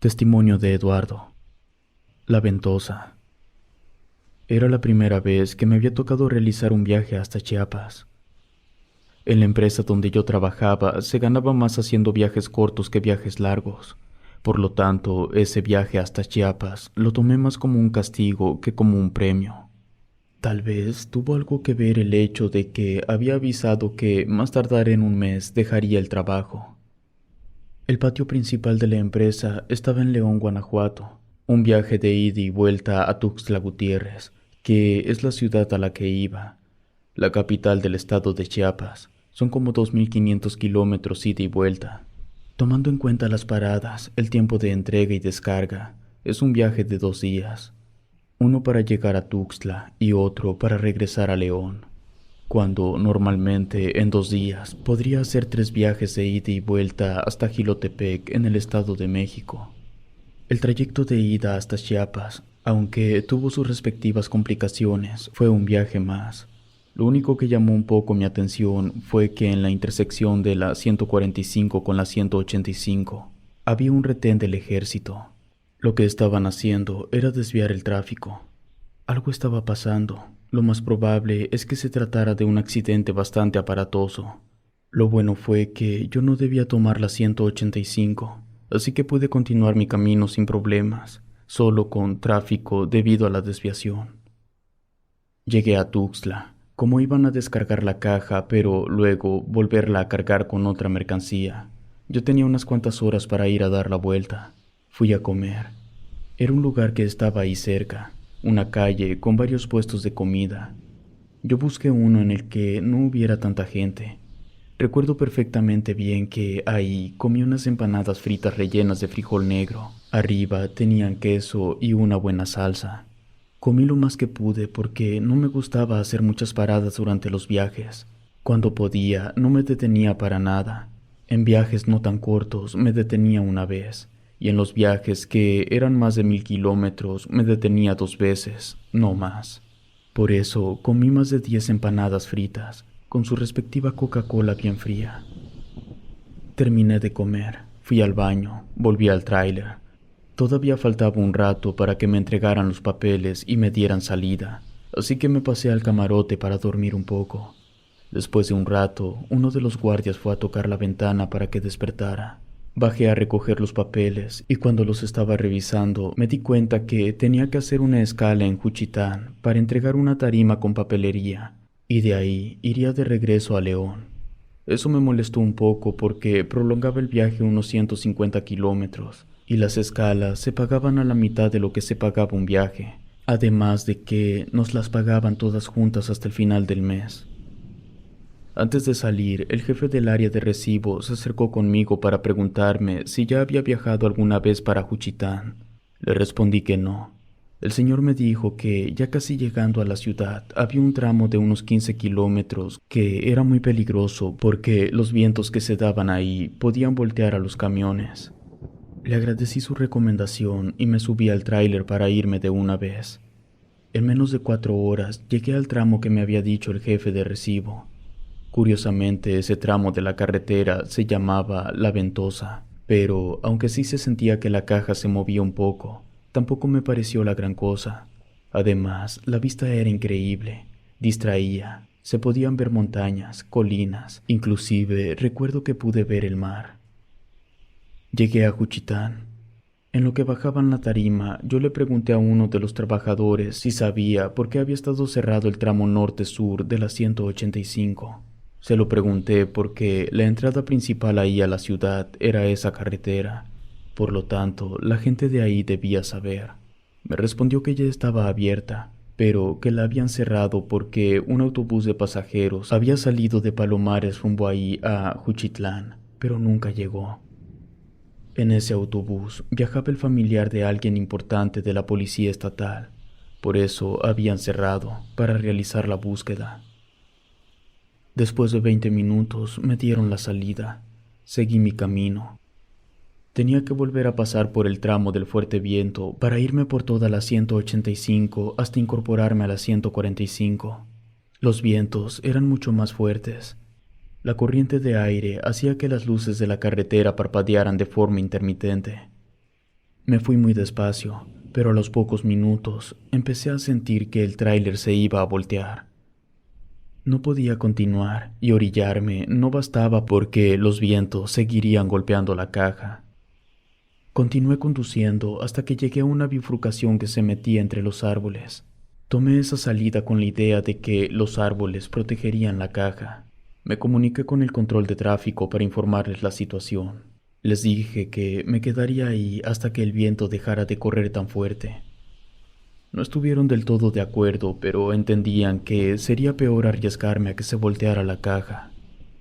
Testimonio de Eduardo. La Ventosa. Era la primera vez que me había tocado realizar un viaje hasta Chiapas. En la empresa donde yo trabajaba se ganaba más haciendo viajes cortos que viajes largos. Por lo tanto, ese viaje hasta Chiapas lo tomé más como un castigo que como un premio. Tal vez tuvo algo que ver el hecho de que había avisado que más tardar en un mes dejaría el trabajo. El patio principal de la empresa estaba en León, Guanajuato, un viaje de ida y vuelta a Tuxtla Gutiérrez, que es la ciudad a la que iba, la capital del estado de Chiapas. Son como 2.500 kilómetros ida y vuelta. Tomando en cuenta las paradas, el tiempo de entrega y descarga, es un viaje de 2 días, uno para llegar a Tuxtla y otro para regresar a León, cuando normalmente en 2 días podría hacer 3 viajes de ida y vuelta hasta Jilotepec en el Estado de México. El trayecto de ida hasta Chiapas, aunque tuvo sus respectivas complicaciones, fue un viaje más. Lo único que llamó un poco mi atención fue que en la intersección de la 145 con la 185 había un retén del ejército. Lo que estaban haciendo era desviar el tráfico. Algo estaba pasando. Lo más probable es que se tratara de un accidente bastante aparatoso. Lo bueno fue que yo no debía tomar la 185, así que pude continuar mi camino sin problemas, solo con tráfico debido a la desviación. Llegué a Tuxtla, como iban a descargar la caja, pero luego volverla a cargar con otra mercancía. Yo tenía unas cuantas horas para ir a dar la vuelta. Fui a comer. Era un lugar que estaba ahí cerca, una calle con varios puestos de comida. Yo busqué uno en el que no hubiera tanta gente. Recuerdo perfectamente bien que ahí comí unas empanadas fritas rellenas de frijol negro. Arriba tenían queso y una buena salsa. Comí lo más que pude porque no me gustaba hacer muchas paradas durante los viajes. Cuando podía, no me detenía para nada. En viajes no tan cortos me detenía una vez, y en los viajes que eran más de 1.000 kilómetros me detenía 2 veces, no más. Por eso comí más de 10 empanadas fritas, con su respectiva Coca-Cola bien fría. Terminé de comer, fui al baño, volví al tráiler. Todavía faltaba un rato para que me entregaran los papeles y me dieran salida, así que me pasé al camarote para dormir un poco. Después de un rato, uno de los guardias fue a tocar la ventana para que despertara. Bajé a recoger los papeles y cuando los estaba revisando me di cuenta que tenía que hacer una escala en Juchitán para entregar una tarima con papelería y de ahí iría de regreso a León. Eso me molestó un poco porque prolongaba el viaje unos 150 kilómetros y las escalas se pagaban a la mitad de lo que se pagaba un viaje, además de que nos las pagaban todas juntas hasta el final del mes. Antes de salir, el jefe del área de recibo se acercó conmigo para preguntarme si ya había viajado alguna vez para Juchitán. Le respondí que no. El señor me dijo que, ya casi llegando a la ciudad, había un tramo de unos 15 kilómetros que era muy peligroso porque los vientos que se daban ahí podían voltear a los camiones. Le agradecí su recomendación y me subí al tráiler para irme de una vez. En menos de 4 horas llegué al tramo que me había dicho el jefe de recibo. Curiosamente, ese tramo de la carretera se llamaba La Ventosa, pero aunque sí se sentía que la caja se movía un poco, tampoco me pareció la gran cosa. Además, la vista era increíble, distraía, se podían ver montañas, colinas, inclusive recuerdo que pude ver el mar. Llegué a Juchitán. En lo que bajaban la tarima, yo le pregunté a uno de los trabajadores si sabía por qué había estado cerrado el tramo norte-sur de la 185. Se lo pregunté porque la entrada principal ahí a la ciudad era esa carretera. Por lo tanto, la gente de ahí debía saber. Me respondió que ya estaba abierta, pero que la habían cerrado porque un autobús de pasajeros había salido de Palomares rumbo ahí a Juchitlán, pero nunca llegó. En ese autobús viajaba el familiar de alguien importante de la policía estatal. Por eso habían cerrado para realizar la búsqueda. Después de 20 minutos me dieron la salida. Seguí mi camino. Tenía que volver a pasar por el tramo del fuerte viento para irme por toda la 185 hasta incorporarme a la 145. Los vientos eran mucho más fuertes. La corriente de aire hacía que las luces de la carretera parpadearan de forma intermitente. Me fui muy despacio, pero a los pocos minutos empecé a sentir que el tráiler se iba a voltear. No podía continuar y orillarme no bastaba porque los vientos seguirían golpeando la caja. Continué conduciendo hasta que llegué a una bifurcación que se metía entre los árboles. Tomé esa salida con la idea de que los árboles protegerían la caja. Me comuniqué con el control de tráfico para informarles la situación. Les dije que me quedaría ahí hasta que el viento dejara de correr tan fuerte. No estuvieron del todo de acuerdo, pero entendían que sería peor arriesgarme a que se volteara la caja.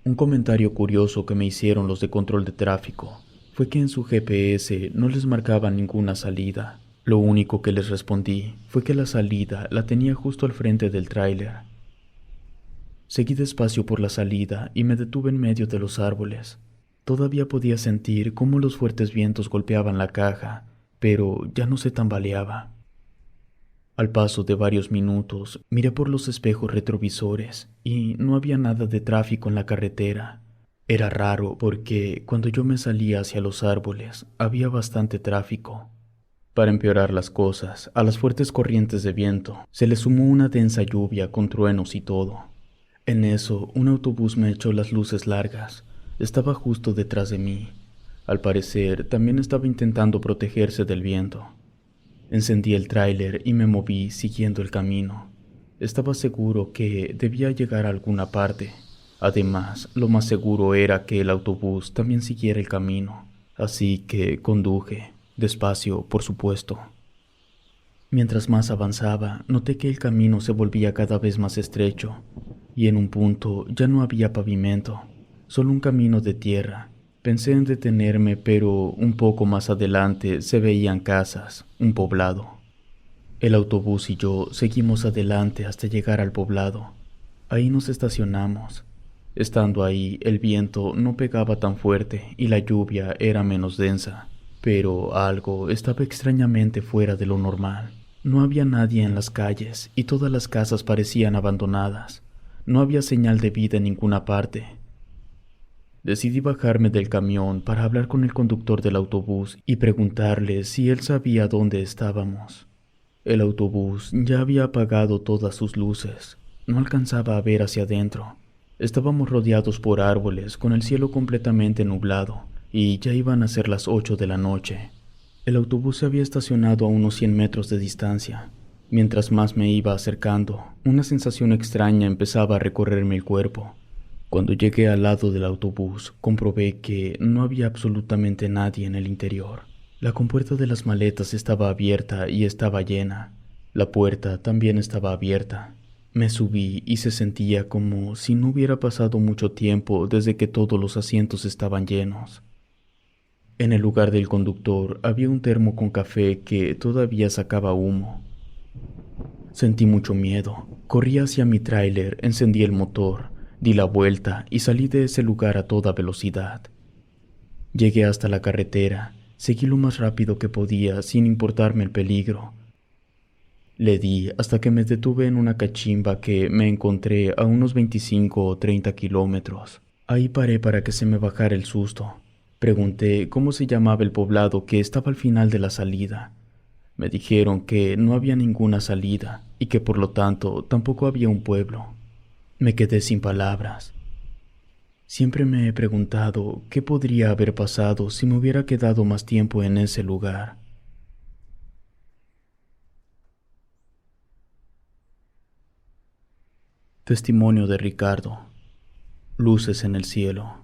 Un comentario curioso que me hicieron los de control de tráfico fue que en su GPS no les marcaba ninguna salida. Lo único que les respondí fue que la salida la tenía justo al frente del tráiler. Seguí despacio por la salida y me detuve en medio de los árboles. Todavía podía sentir cómo los fuertes vientos golpeaban la caja, pero ya no se tambaleaba. Al paso de varios minutos, miré por los espejos retrovisores y no había nada de tráfico en la carretera. Era raro porque cuando yo me salía hacia los árboles había bastante tráfico. Para empeorar las cosas, a las fuertes corrientes de viento se le sumó una densa lluvia con truenos y todo. En eso, un autobús me echó las luces largas. Estaba justo detrás de mí. Al parecer, también estaba intentando protegerse del viento. Encendí el tráiler y me moví siguiendo el camino. Estaba seguro que debía llegar a alguna parte. Además, lo más seguro era que el autobús también siguiera el camino. Así que conduje, despacio, por supuesto. Mientras más avanzaba, noté que el camino se volvía cada vez más estrecho, y en un punto ya no había pavimento, solo un camino de tierra. Pensé en detenerme, pero un poco más adelante se veían casas, un poblado. El autobús y yo seguimos adelante hasta llegar al poblado. Ahí nos estacionamos. Estando ahí, el viento no pegaba tan fuerte y la lluvia era menos densa, pero algo estaba extrañamente fuera de lo normal. No había nadie en las calles y todas las casas parecían abandonadas. No había señal de vida en ninguna parte. Decidí bajarme del camión para hablar con el conductor del autobús y preguntarle si él sabía dónde estábamos. El autobús ya había apagado todas sus luces. No alcanzaba a ver hacia adentro. Estábamos rodeados por árboles, con el cielo completamente nublado, y ya iban a ser las 8 de la noche. El autobús se había estacionado a unos 100 metros de distancia. Mientras más me iba acercando, una sensación extraña empezaba a recorrerme el cuerpo. Cuando llegué al lado del autobús, comprobé que no había absolutamente nadie en el interior. La compuerta de las maletas estaba abierta y estaba llena. La puerta también estaba abierta. Me subí y se sentía como si no hubiera pasado mucho tiempo desde que todos los asientos estaban llenos. En el lugar del conductor había un termo con café que todavía sacaba humo. Sentí mucho miedo. Corrí hacia mi tráiler, encendí el motor, di la vuelta y salí de ese lugar a toda velocidad. Llegué hasta la carretera, seguí lo más rápido que podía sin importarme el peligro. Le di hasta que me detuve en una cachimba que me encontré a unos 25 o 30 kilómetros. Ahí paré para que se me bajara el susto. Pregunté cómo se llamaba el poblado que estaba al final de la salida. Me dijeron que no había ninguna salida y que por lo tanto tampoco había un pueblo. Me quedé sin palabras. Siempre me he preguntado qué podría haber pasado si me hubiera quedado más tiempo en ese lugar. Testimonio de Ricardo. Luces en el cielo.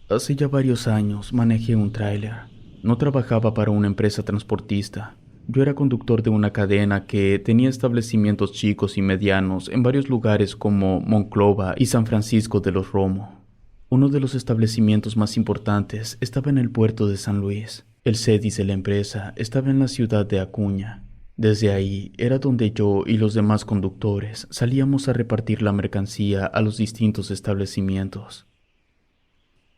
Hace ya varios años manejé un tráiler. No trabajaba para una empresa transportista. Yo era conductor de una cadena que tenía establecimientos chicos y medianos en varios lugares como Monclova y San Francisco de los Romo. Uno de los establecimientos más importantes estaba en el puerto de San Luis. El CEDIS de la empresa estaba en la ciudad de Acuña. Desde ahí era donde yo y los demás conductores salíamos a repartir la mercancía a los distintos establecimientos.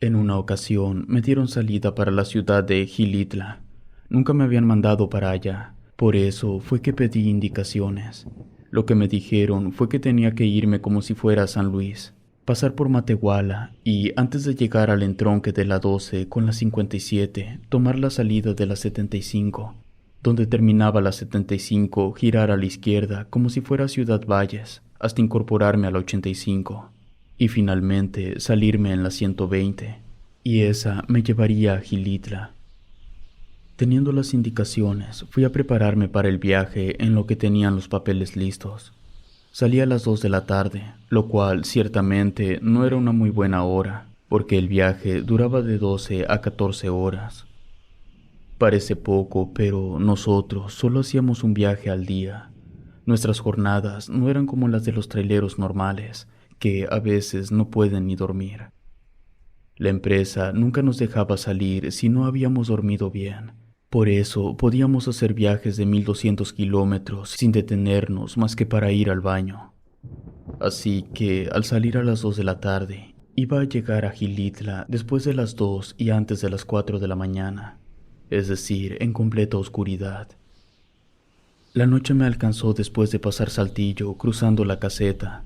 En una ocasión me dieron salida para la ciudad de Gilitla. Nunca me habían mandado para allá, por eso fue que pedí indicaciones. Lo que me dijeron fue que tenía que irme como si fuera a San Luis. pasar por Matehuala y, antes de llegar al entronque de la 12 con la 57, tomar la salida de la 75, donde terminaba la 75, girar a la izquierda como si fuera Ciudad Valles, hasta incorporarme a la 85, y finalmente salirme en la 120, y esa me llevaría a Gilitla. Teniendo las indicaciones, fui a prepararme para el viaje en lo que tenían los papeles listos. Salí a las 2 de la tarde, lo cual ciertamente no era una muy buena hora, porque el viaje duraba de 12 a 14 horas. Parece poco, pero nosotros solo hacíamos un viaje al día. Nuestras jornadas no eran como las de los traileros normales, que a veces no pueden ni dormir. La empresa nunca nos dejaba salir si no habíamos dormido bien. Por eso podíamos hacer viajes de 1200 kilómetros sin detenernos más que para ir al baño. Así que al salir a las 2 de la tarde, iba a llegar a Gilitla después de las 2 y antes de las 4 de la mañana, es decir, en completa oscuridad. La noche me alcanzó después de pasar Saltillo cruzando la caseta.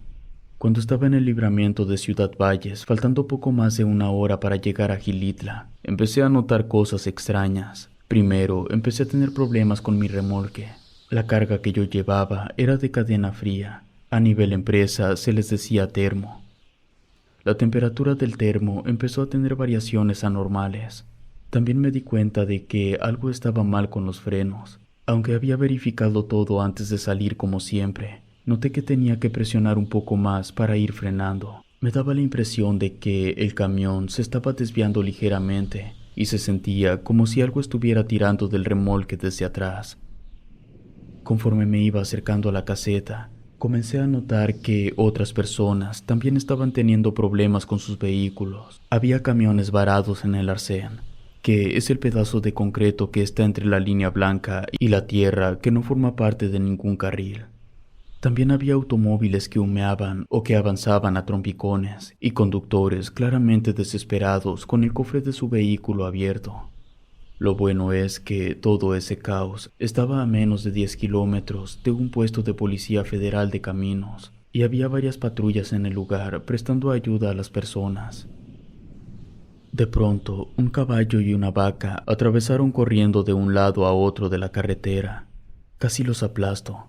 Cuando estaba en el libramiento de Ciudad Valles, faltando poco más de una hora para llegar a Gilitla, empecé a notar cosas extrañas. Primero, empecé a tener problemas con mi remolque. La carga que yo llevaba era de cadena fría. A nivel empresa se les decía termo. La temperatura del termo empezó a tener variaciones anormales. También me di cuenta de que algo estaba mal con los frenos. Aunque había verificado todo antes de salir como siempre, noté que tenía que presionar un poco más para ir frenando. Me daba la impresión de que el camión se estaba desviando ligeramente y se sentía como si algo estuviera tirando del remolque desde atrás. Conforme me iba acercando a la caseta, comencé a notar que otras personas también estaban teniendo problemas con sus vehículos. Había camiones varados en el arcén, que es el pedazo de concreto que está entre la línea blanca y la tierra que no forma parte de ningún carril. También había automóviles que humeaban o que avanzaban a trompicones y conductores claramente desesperados con el cofre de su vehículo abierto. Lo bueno es que todo ese caos estaba a menos de 10 kilómetros de un puesto de Policía Federal de Caminos y había varias patrullas en el lugar prestando ayuda a las personas. De pronto, un caballo y una vaca atravesaron corriendo de un lado a otro de la carretera. Casi los aplasto.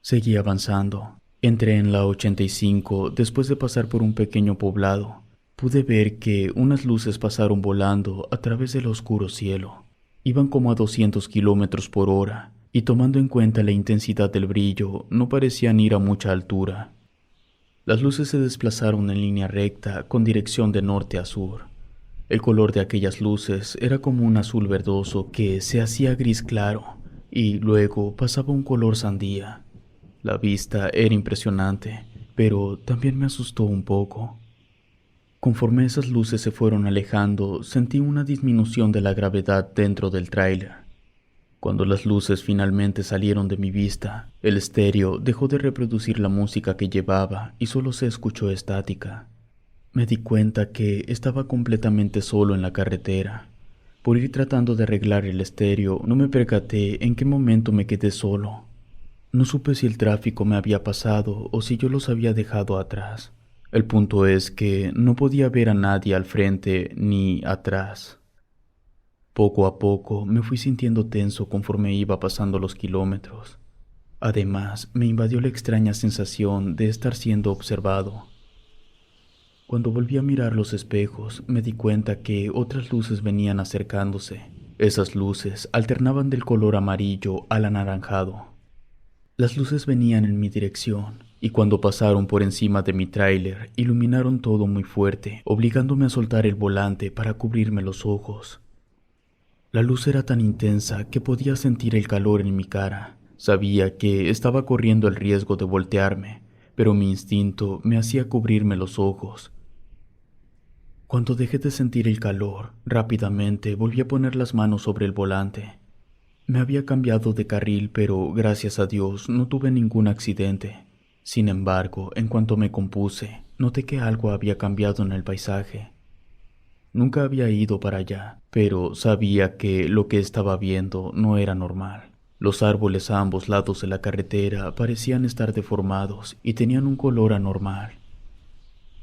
Seguí avanzando. Entré en la 85 después de pasar por un pequeño poblado. Pude ver que unas luces pasaron volando a través del oscuro cielo. Iban como a 200 kilómetros por hora, y tomando en cuenta la intensidad del brillo, no parecían ir a mucha altura. Las luces se desplazaron en línea recta con dirección de norte a sur. El color de aquellas luces era como un azul verdoso que se hacía gris claro, y luego pasaba un color sandía. La vista era impresionante, pero también me asustó un poco. Conforme esas luces se fueron alejando, sentí una disminución de la gravedad dentro del tráiler. Cuando las luces finalmente salieron de mi vista, el estéreo dejó de reproducir la música que llevaba y solo se escuchó estática. Me di cuenta que estaba completamente solo en la carretera. Por ir tratando de arreglar el estéreo, no me percaté en qué momento me quedé solo. No supe si el tráfico me había pasado o si yo los había dejado atrás. El punto es que no podía ver a nadie al frente ni atrás. Poco a poco me fui sintiendo tenso conforme iba pasando los kilómetros. Además, me invadió la extraña sensación de estar siendo observado. Cuando volví a mirar los espejos, me di cuenta que otras luces venían acercándose. Esas luces alternaban del color amarillo al anaranjado. Las luces venían en mi dirección, y cuando pasaron por encima de mi tráiler, iluminaron todo muy fuerte, obligándome a soltar el volante para cubrirme los ojos. La luz era tan intensa que podía sentir el calor en mi cara. Sabía que estaba corriendo el riesgo de voltearme, pero mi instinto me hacía cubrirme los ojos. Cuando dejé de sentir el calor, rápidamente volví a poner las manos sobre el volante. Me había cambiado de carril, pero gracias a Dios no tuve ningún accidente. Sin embargo, en cuanto me compuse, noté que algo había cambiado en el paisaje. Nunca había ido para allá, pero sabía que lo que estaba viendo no era normal. Los árboles a ambos lados de la carretera parecían estar deformados y tenían un color anormal.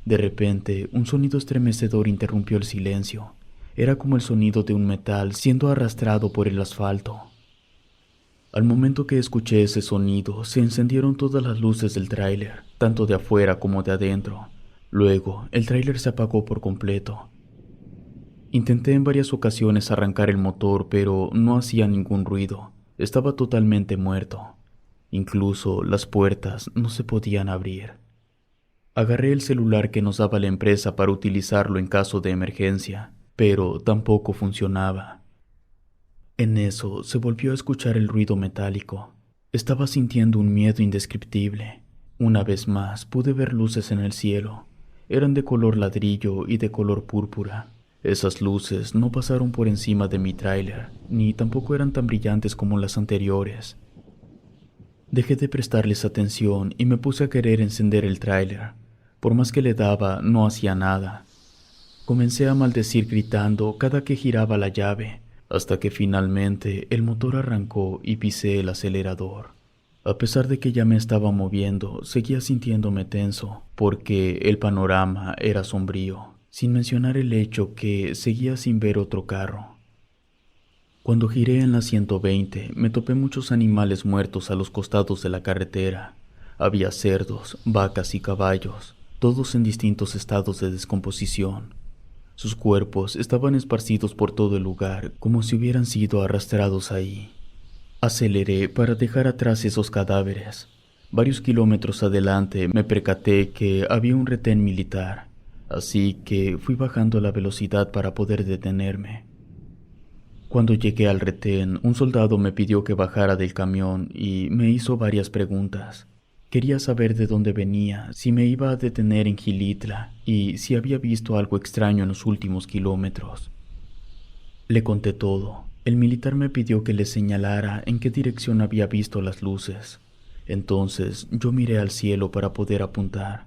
De repente, un sonido estremecedor interrumpió el silencio. Era como el sonido de un metal siendo arrastrado por el asfalto. Al momento que escuché ese sonido, se encendieron todas las luces del tráiler, tanto de afuera como de adentro. Luego, el tráiler se apagó por completo. Intenté en varias ocasiones arrancar el motor, pero no hacía ningún ruido. Estaba totalmente muerto. Incluso las puertas no se podían abrir. Agarré el celular que nos daba la empresa para utilizarlo en caso de emergencia, pero tampoco funcionaba. En eso se volvió a escuchar el ruido metálico. Estaba sintiendo un miedo indescriptible. Una vez más pude ver luces en el cielo. Eran de color ladrillo y de color púrpura. Esas luces no pasaron por encima de mi tráiler, ni tampoco eran tan brillantes como las anteriores. Dejé de prestarles atención y me puse a querer encender el tráiler. Por más que le daba, no hacía nada. Comencé a maldecir gritando cada que giraba la llave, hasta que finalmente el motor arrancó y pisé el acelerador. A pesar de que ya me estaba moviendo, seguía sintiéndome tenso, porque el panorama era sombrío, sin mencionar el hecho que seguía sin ver otro carro. Cuando giré en la 120, me topé muchos animales muertos a los costados de la carretera. Había cerdos, vacas y caballos, todos en distintos estados de descomposición. Sus cuerpos estaban esparcidos por todo el lugar, como si hubieran sido arrastrados ahí. Aceleré para dejar atrás esos cadáveres. Varios kilómetros adelante me percaté que había un retén militar, así que fui bajando la velocidad para poder detenerme. Cuando llegué al retén, un soldado me pidió que bajara del camión y me hizo varias preguntas. Quería saber de dónde venía, si me iba a detener en Gilitla y si había visto algo extraño en los últimos kilómetros. Le conté todo. El militar me pidió que le señalara en qué dirección había visto las luces. Entonces yo miré al cielo para poder apuntar.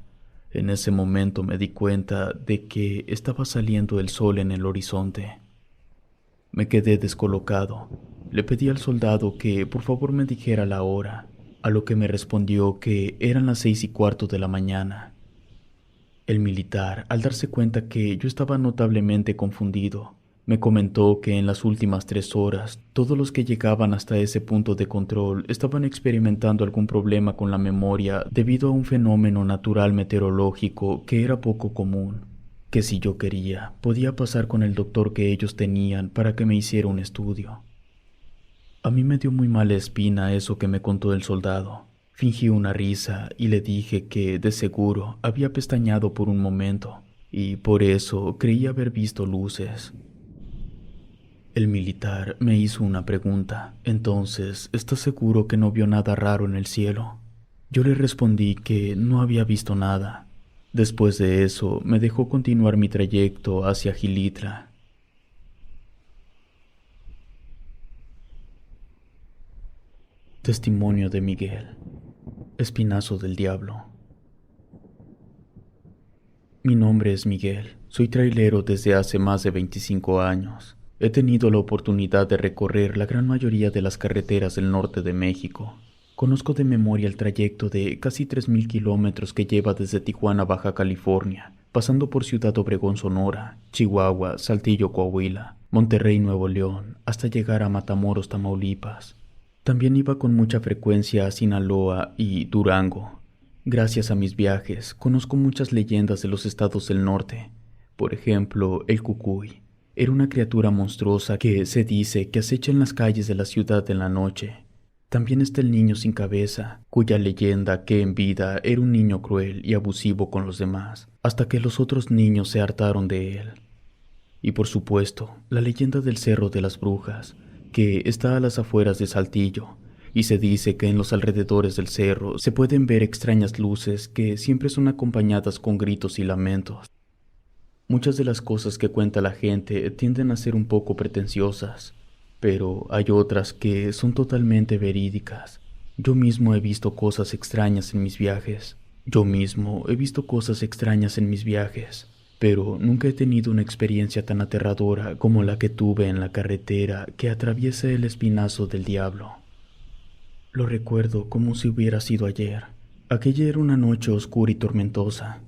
En ese momento me di cuenta de que estaba saliendo el sol en el horizonte. Me quedé descolocado. Le pedí al soldado que por favor me dijera la hora, a lo que me respondió que eran las 6:15 de la mañana. El militar, al darse cuenta que yo estaba notablemente confundido, me comentó que en las últimas 3 horas, todos los que llegaban hasta ese punto de control estaban experimentando algún problema con la memoria debido a un fenómeno natural meteorológico que era poco común, que si yo quería, podía pasar con el doctor que ellos tenían para que me hiciera un estudio. A mí me dio muy mala espina eso que me contó el soldado. Fingí una risa y le dije que, de seguro, había pestañeado por un momento, y por eso creí haber visto luces. El militar me hizo una pregunta. Entonces, ¿estás seguro que no vio nada raro en el cielo? Yo le respondí que no había visto nada. Después de eso, me dejó continuar mi trayecto hacia Gilitla. Testimonio de Miguel. Espinazo del diablo. Mi nombre es Miguel. Soy trailero desde hace más de 25 años. He tenido la oportunidad de recorrer la gran mayoría de las carreteras del norte de México. Conozco de memoria el trayecto de casi 3,000 kilómetros que lleva desde Tijuana, Baja California, pasando por Ciudad Obregón, Sonora, Chihuahua, Saltillo, Coahuila, Monterrey, Nuevo León, hasta llegar a Matamoros, Tamaulipas. También iba con mucha frecuencia a Sinaloa y Durango. Gracias a mis viajes, conozco muchas leyendas de los estados del norte. Por ejemplo, el Cucuy. Era una criatura monstruosa que se dice que acecha en las calles de la ciudad en la noche. También está el niño sin cabeza, cuya leyenda que en vida era un niño cruel y abusivo con los demás, hasta que los otros niños se hartaron de él. Y por supuesto, la leyenda del Cerro de las Brujas, que está a las afueras de Saltillo, y se dice que en los alrededores del cerro se pueden ver extrañas luces que siempre son acompañadas con gritos y lamentos. Muchas de las cosas que cuenta la gente tienden a ser un poco pretenciosas, pero hay otras que son totalmente verídicas. Yo mismo he visto cosas extrañas en mis viajes. Pero nunca he tenido una experiencia tan aterradora como la que tuve en la carretera que atraviesa el Espinazo del Diablo. Lo recuerdo como si hubiera sido ayer. Aquella era una noche oscura y tormentosa.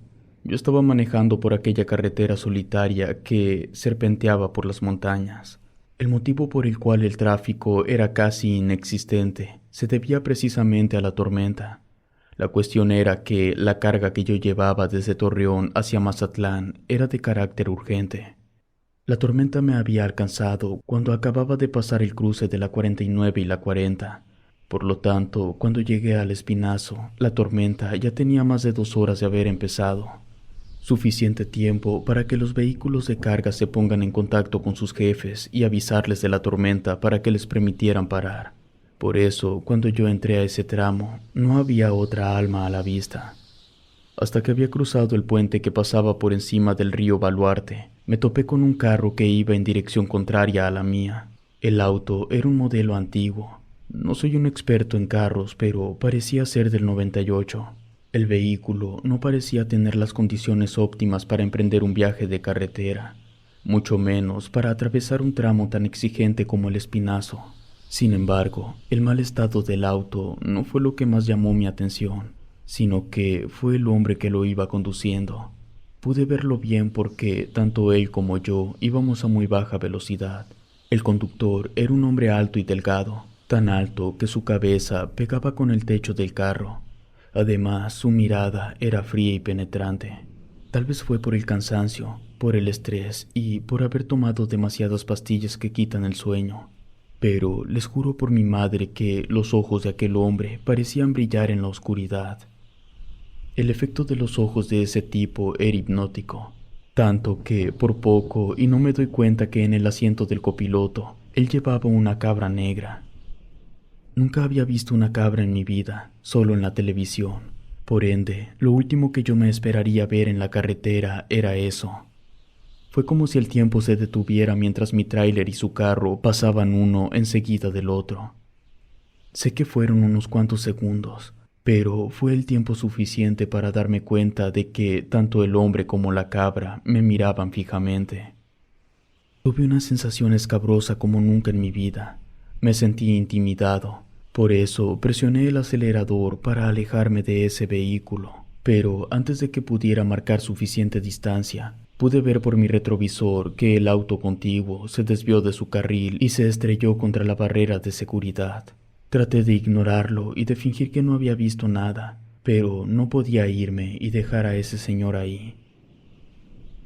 Yo estaba manejando por aquella carretera solitaria que serpenteaba por las montañas. El motivo por el cual el tráfico era casi inexistente se debía precisamente a la tormenta. La cuestión era que la carga que yo llevaba desde Torreón hacia Mazatlán era de carácter urgente. La tormenta me había alcanzado cuando acababa de pasar el cruce de la 49 y la 40. Por lo tanto, cuando llegué al Espinazo, la tormenta ya tenía más de 2 horas de haber empezado. Suficiente tiempo para que los vehículos de carga se pongan en contacto con sus jefes y avisarles de la tormenta para que les permitieran parar. Por eso, cuando yo entré a ese tramo, no había otra alma a la vista. Hasta que había cruzado el puente que pasaba por encima del río Baluarte, me topé con un carro que iba en dirección contraria a la mía. El auto era un modelo antiguo. No soy un experto en carros, pero parecía ser del 98. El vehículo no parecía tener las condiciones óptimas para emprender un viaje de carretera, mucho menos para atravesar un tramo tan exigente como el Espinazo. Sin embargo, el mal estado del auto no fue lo que más llamó mi atención, sino que fue el hombre que lo iba conduciendo. Pude verlo bien porque tanto él como yo íbamos a muy baja velocidad. El conductor era un hombre alto y delgado, tan alto que su cabeza pegaba con el techo del carro. Además, su mirada era fría y penetrante. Tal vez fue por el cansancio, por el estrés y por haber tomado demasiadas pastillas que quitan el sueño. Pero les juro por mi madre que los ojos de aquel hombre parecían brillar en la oscuridad. El efecto de los ojos de ese tipo era hipnótico, tanto que por poco y no me doy cuenta que en el asiento del copiloto él llevaba una cabra negra. Nunca había visto una cabra en mi vida, solo en la televisión. Por ende, lo último que yo me esperaría ver en la carretera era eso. Fue como si el tiempo se detuviera mientras mi tráiler y su carro pasaban uno enseguida del otro. Sé que fueron unos cuantos segundos, pero fue el tiempo suficiente para darme cuenta de que tanto el hombre como la cabra me miraban fijamente. Tuve una sensación escabrosa como nunca en mi vida. Me sentí intimidado. Por eso presioné el acelerador para alejarme de ese vehículo. Pero antes de que pudiera marcar suficiente distancia, pude ver por mi retrovisor que el auto contiguo se desvió de su carril y se estrelló contra la barrera de seguridad. Traté de ignorarlo y de fingir que no había visto nada, pero no podía irme y dejar a ese señor ahí.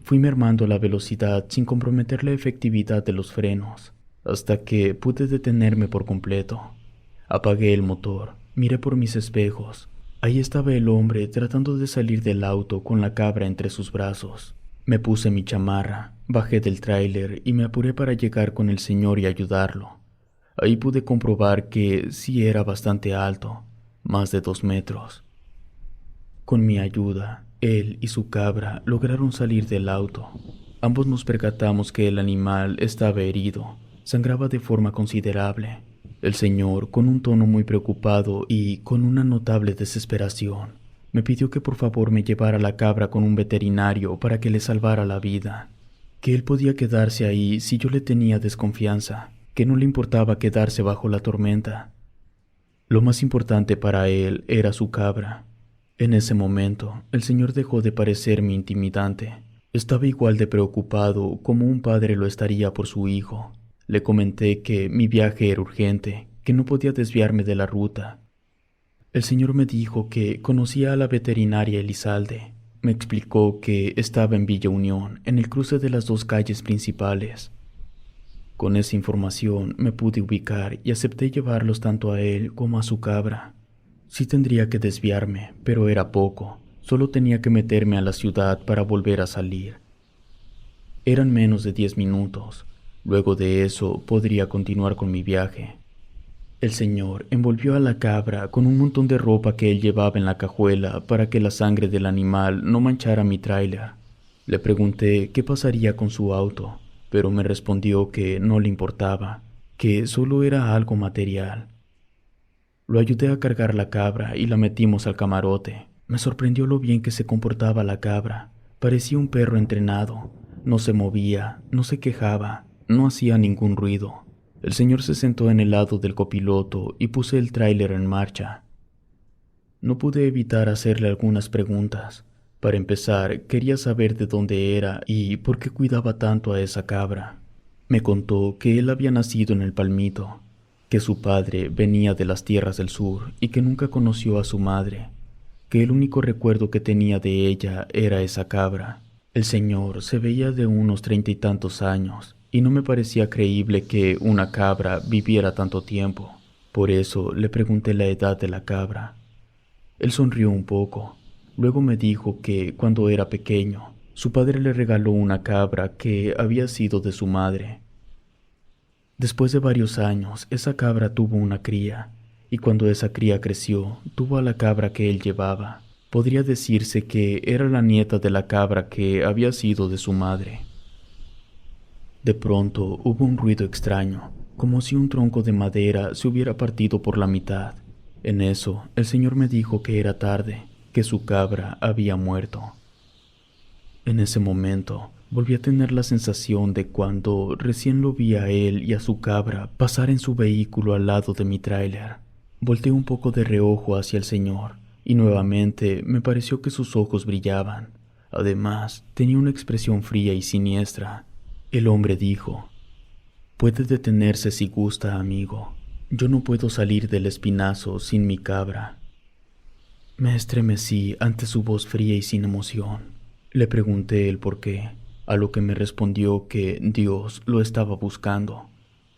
Fui mermando la velocidad sin comprometer la efectividad de los frenos, hasta que pude detenerme por completo. Apagué el motor, miré por mis espejos. Ahí estaba el hombre tratando de salir del auto con la cabra entre sus brazos. Me puse mi chamarra, bajé del tráiler y me apuré para llegar con el señor y ayudarlo. Ahí pude comprobar que sí era bastante alto, más de 2 metros. Con mi ayuda, él y su cabra lograron salir del auto. Ambos nos percatamos que el animal estaba herido, sangraba de forma considerable. El señor, con un tono muy preocupado y con una notable desesperación, me pidió que por favor me llevara la cabra con un veterinario para que le salvara la vida, que él podía quedarse ahí si yo le tenía desconfianza, que no le importaba quedarse bajo la tormenta. Lo más importante para él era su cabra. En ese momento, el señor dejó de parecerme intimidante. Estaba igual de preocupado como un padre lo estaría por su hijo. Le comenté que mi viaje era urgente, que no podía desviarme de la ruta. El señor me dijo que conocía a la veterinaria Elizalde. Me explicó que estaba en Villa Unión, en el cruce de las 2 calles principales. Con esa información me pude ubicar y acepté llevarlos tanto a él como a su cabra. Sí tendría que desviarme, pero era poco. Solo tenía que meterme a la ciudad para volver a salir. Eran menos de 10 minutos. Luego de eso podría continuar con mi viaje. El señor envolvió a la cabra con un montón de ropa que él llevaba en la cajuela para que la sangre del animal no manchara mi tráiler. Le pregunté qué pasaría con su auto, pero me respondió que no le importaba, que solo era algo material. Lo ayudé a cargar la cabra y la metimos al camarote. Me sorprendió lo bien que se comportaba la cabra. Parecía un perro entrenado. No se movía, no se quejaba, no hacía ningún ruido. El señor se sentó en el lado del copiloto y puse el tráiler en marcha. No pude evitar hacerle algunas preguntas, Para empezar, quería saber de dónde era y por qué cuidaba tanto a esa cabra. Me contó que él había nacido en el Palmito, que su padre venía de las tierras del sur y que nunca conoció a su madre, que el único recuerdo que tenía de ella era esa cabra. El señor se veía de unos 30 y tantos años y no me parecía creíble que una cabra viviera tanto tiempo. Por eso le pregunté la edad de la cabra. Él sonrió un poco. Luego me dijo que cuando era pequeño, su padre le regaló una cabra que había sido de su madre. Después de varios años, esa cabra tuvo una cría, y cuando esa cría creció, tuvo a la cabra que él llevaba. Podría decirse que era la nieta de la cabra que había sido de su madre. De pronto hubo un ruido extraño, como si un tronco de madera se hubiera partido por la mitad. En eso, el señor me dijo que era tarde, que su cabra había muerto. En ese momento, volví a tener la sensación de cuando recién lo vi a él y a su cabra pasar en su vehículo al lado de mi tráiler. Volteé un poco de reojo hacia el señor, y nuevamente me pareció que sus ojos brillaban. Además, tenía una expresión fría y siniestra. El hombre dijo: «Puede detenerse si gusta, amigo. Yo no puedo salir del espinazo sin mi cabra». Me estremecí ante su voz fría y sin emoción. Le pregunté el por qué, a lo que me respondió que Dios lo estaba buscando,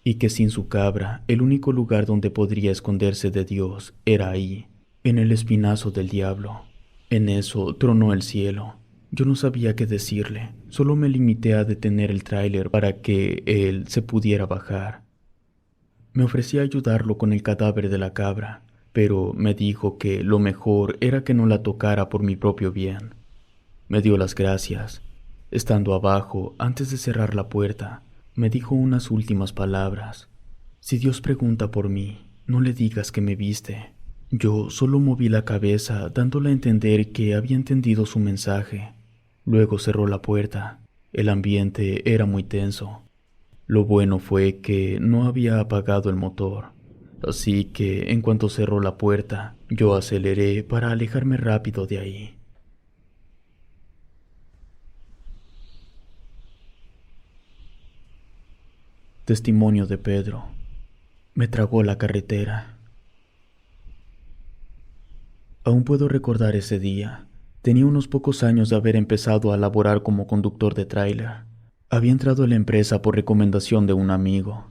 y que sin su cabra el único lugar donde podría esconderse de Dios era ahí, en el espinazo del diablo. En eso tronó el cielo. Yo no sabía qué decirle, solo me limité a detener el tráiler para que él se pudiera bajar. Me ofrecí a ayudarlo con el cadáver de la cabra, pero me dijo que lo mejor era que no la tocara por mi propio bien. Me dio las gracias. Estando abajo, antes de cerrar la puerta, me dijo unas últimas palabras. «Si Dios pregunta por mí, no le digas que me viste». Yo solo moví la cabeza, dándole a entender que había entendido su mensaje. Luego cerró la puerta. El ambiente era muy tenso. Lo bueno fue que no había apagado el motor, así que en cuanto cerró la puerta, yo aceleré para alejarme rápido de ahí. Testimonio de Pedro. Me tragó la carretera. Aún puedo recordar ese día. Tenía unos pocos años de haber empezado a laborar como conductor de tráiler. Había entrado a la empresa por recomendación de un amigo.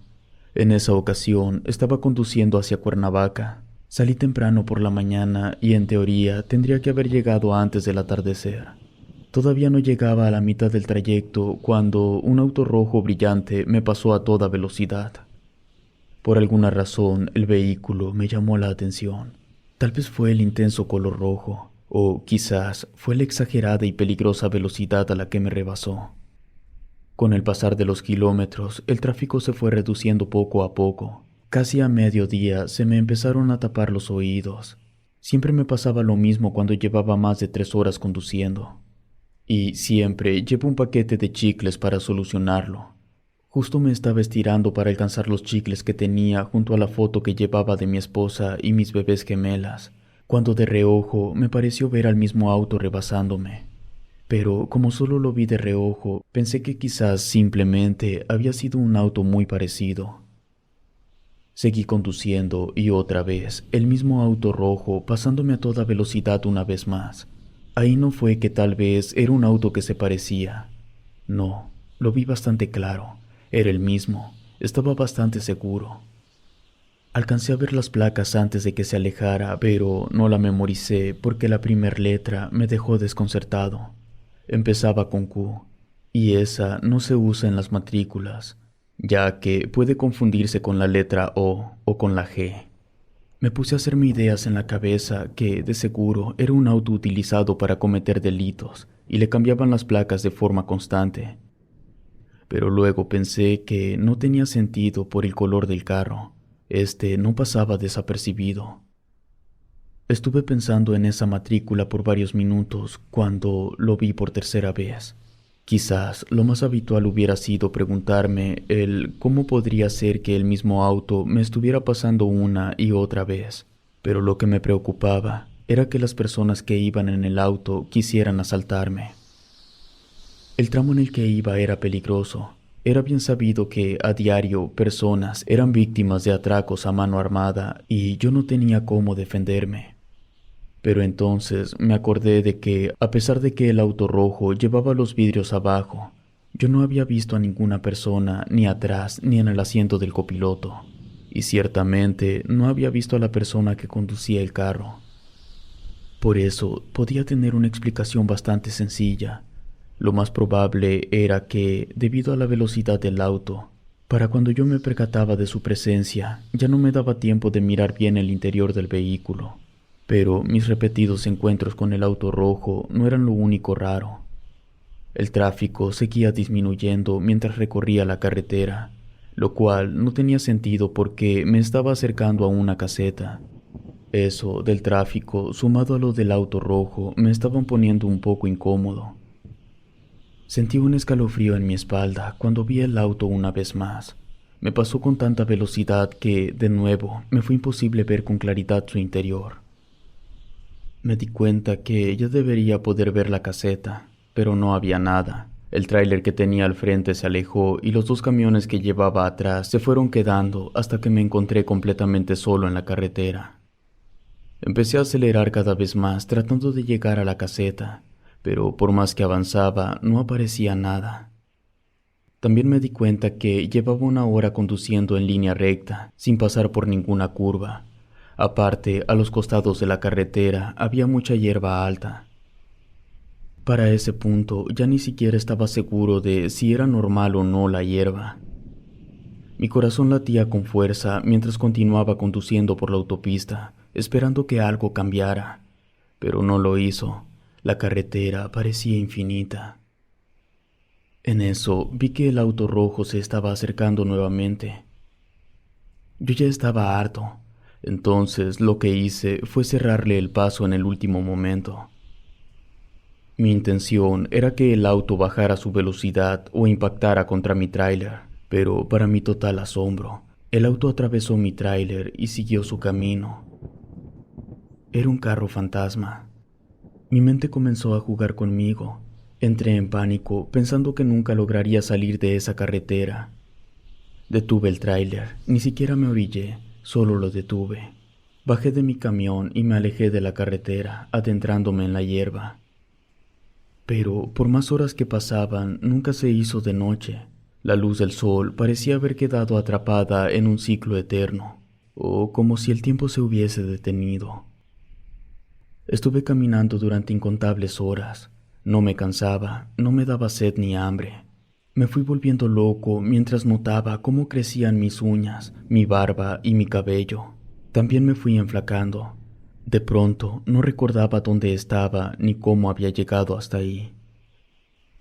En esa ocasión estaba conduciendo hacia Cuernavaca. Salí temprano por la mañana y en teoría tendría que haber llegado antes del atardecer. Todavía no llegaba a la mitad del trayecto cuando un auto rojo brillante me pasó a toda velocidad. Por alguna razón el vehículo me llamó la atención. Tal vez fue el intenso color rojo, o quizás fue la exagerada y peligrosa velocidad a la que me rebasó. Con el pasar de los kilómetros, el tráfico se fue reduciendo poco a poco. Casi a mediodía se me empezaron a tapar los oídos. Siempre me pasaba lo mismo cuando llevaba más de 3 horas conduciendo. Y siempre llevo un paquete de chicles para solucionarlo. Justo me estaba estirando para alcanzar los chicles que tenía junto a la foto que llevaba de mi esposa y mis bebés gemelas, cuando de reojo me pareció ver al mismo auto rebasándome. Pero como solo lo vi de reojo, pensé que quizás simplemente había sido un auto muy parecido. Seguí conduciendo y otra vez el mismo auto rojo pasándome a toda velocidad una vez más. Ahí no fue que tal vez era un auto que se parecía. No, lo vi bastante claro. Era el mismo. Estaba bastante seguro. Alcancé a ver las placas antes de que se alejara, pero no la memoricé porque la primera letra me dejó desconcertado. Empezaba con Q, y esa no se usa en las matrículas, ya que puede confundirse con la letra O con la G. Me puse a hacerme ideas en la cabeza que, de seguro, era un auto utilizado para cometer delitos, y le cambiaban las placas de forma constante. Pero luego pensé que no tenía sentido por el color del carro. Este no pasaba desapercibido. Estuve pensando en esa matrícula por varios minutos cuando lo vi por tercera vez. Quizás lo más habitual hubiera sido preguntarme el cómo podría ser que el mismo auto me estuviera pasando una y otra vez, pero lo que me preocupaba era que las personas que iban en el auto quisieran asaltarme. El tramo en el que iba era peligroso. Era bien sabido que a diario personas eran víctimas de atracos a mano armada y yo no tenía cómo defenderme. Pero entonces me acordé de que, a pesar de que el auto rojo llevaba los vidrios abajo, yo no había visto a ninguna persona ni atrás ni en el asiento del copiloto. Y ciertamente no había visto a la persona que conducía el carro. Por eso podía tener una explicación bastante sencilla. Lo más probable era que, debido a la velocidad del auto, para cuando yo me percataba de su presencia, ya no me daba tiempo de mirar bien el interior del vehículo. Pero mis repetidos encuentros con el auto rojo no eran lo único raro. El tráfico seguía disminuyendo mientras recorría la carretera, lo cual no tenía sentido porque me estaba acercando a una caseta. Eso del tráfico, sumado a lo del auto rojo, me estaban poniendo un poco incómodo. Sentí un escalofrío en mi espalda cuando vi el auto una vez más. Me pasó con tanta velocidad que, de nuevo, me fue imposible ver con claridad su interior. Me di cuenta que ya debería poder ver la caseta, pero no había nada. El tráiler que tenía al frente se alejó y los dos camiones que llevaba atrás se fueron quedando hasta que me encontré completamente solo en la carretera. Empecé a acelerar cada vez más tratando de llegar a la caseta, pero por más que avanzaba no aparecía nada. También me di cuenta que llevaba una hora conduciendo en línea recta, sin pasar por ninguna curva. Aparte, a los costados de la carretera había mucha hierba alta. Para ese punto ya ni siquiera estaba seguro de si era normal o no la hierba. Mi corazón latía con fuerza mientras continuaba conduciendo por la autopista, esperando que algo cambiara, pero no lo hizo. La carretera parecía infinita. En eso vi que el auto rojo se estaba acercando nuevamente. Yo ya estaba harto, entonces lo que hice fue cerrarle el paso en el último momento. Mi intención era que el auto bajara su velocidad o impactara contra mi tráiler, pero para mi total asombro, el auto atravesó mi tráiler y siguió su camino. Era un carro fantasma. Mi mente comenzó a jugar conmigo. Entré en pánico, pensando que nunca lograría salir de esa carretera. Detuve el tráiler, ni siquiera me orillé, solo lo detuve. Bajé de mi camión y me alejé de la carretera, adentrándome en la hierba. Pero por más horas que pasaban, nunca se hizo de noche. La luz del sol parecía haber quedado atrapada en un ciclo eterno, o como si el tiempo se hubiese detenido. Estuve caminando durante incontables horas. No me cansaba, no me daba sed ni hambre. Me fui volviendo loco mientras notaba cómo crecían mis uñas, mi barba y mi cabello. También me fui enflacando. De pronto no recordaba dónde estaba ni cómo había llegado hasta ahí.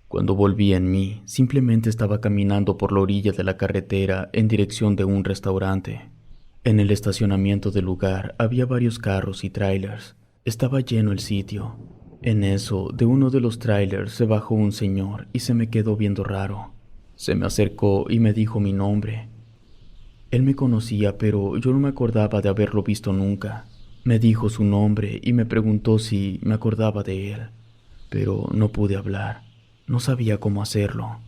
Cuando volví en mí, simplemente estaba caminando por la orilla de la carretera en dirección de un restaurante. En el estacionamiento del lugar había varios carros y trailers. Estaba lleno el sitio. En eso, de uno de los trailers se bajó un señor y se me quedó viendo raro. Se me acercó y me dijo mi nombre. Él me conocía, pero yo no me acordaba de haberlo visto nunca. Me dijo su nombre y me preguntó si me acordaba de él, pero no pude hablar. No sabía cómo hacerlo.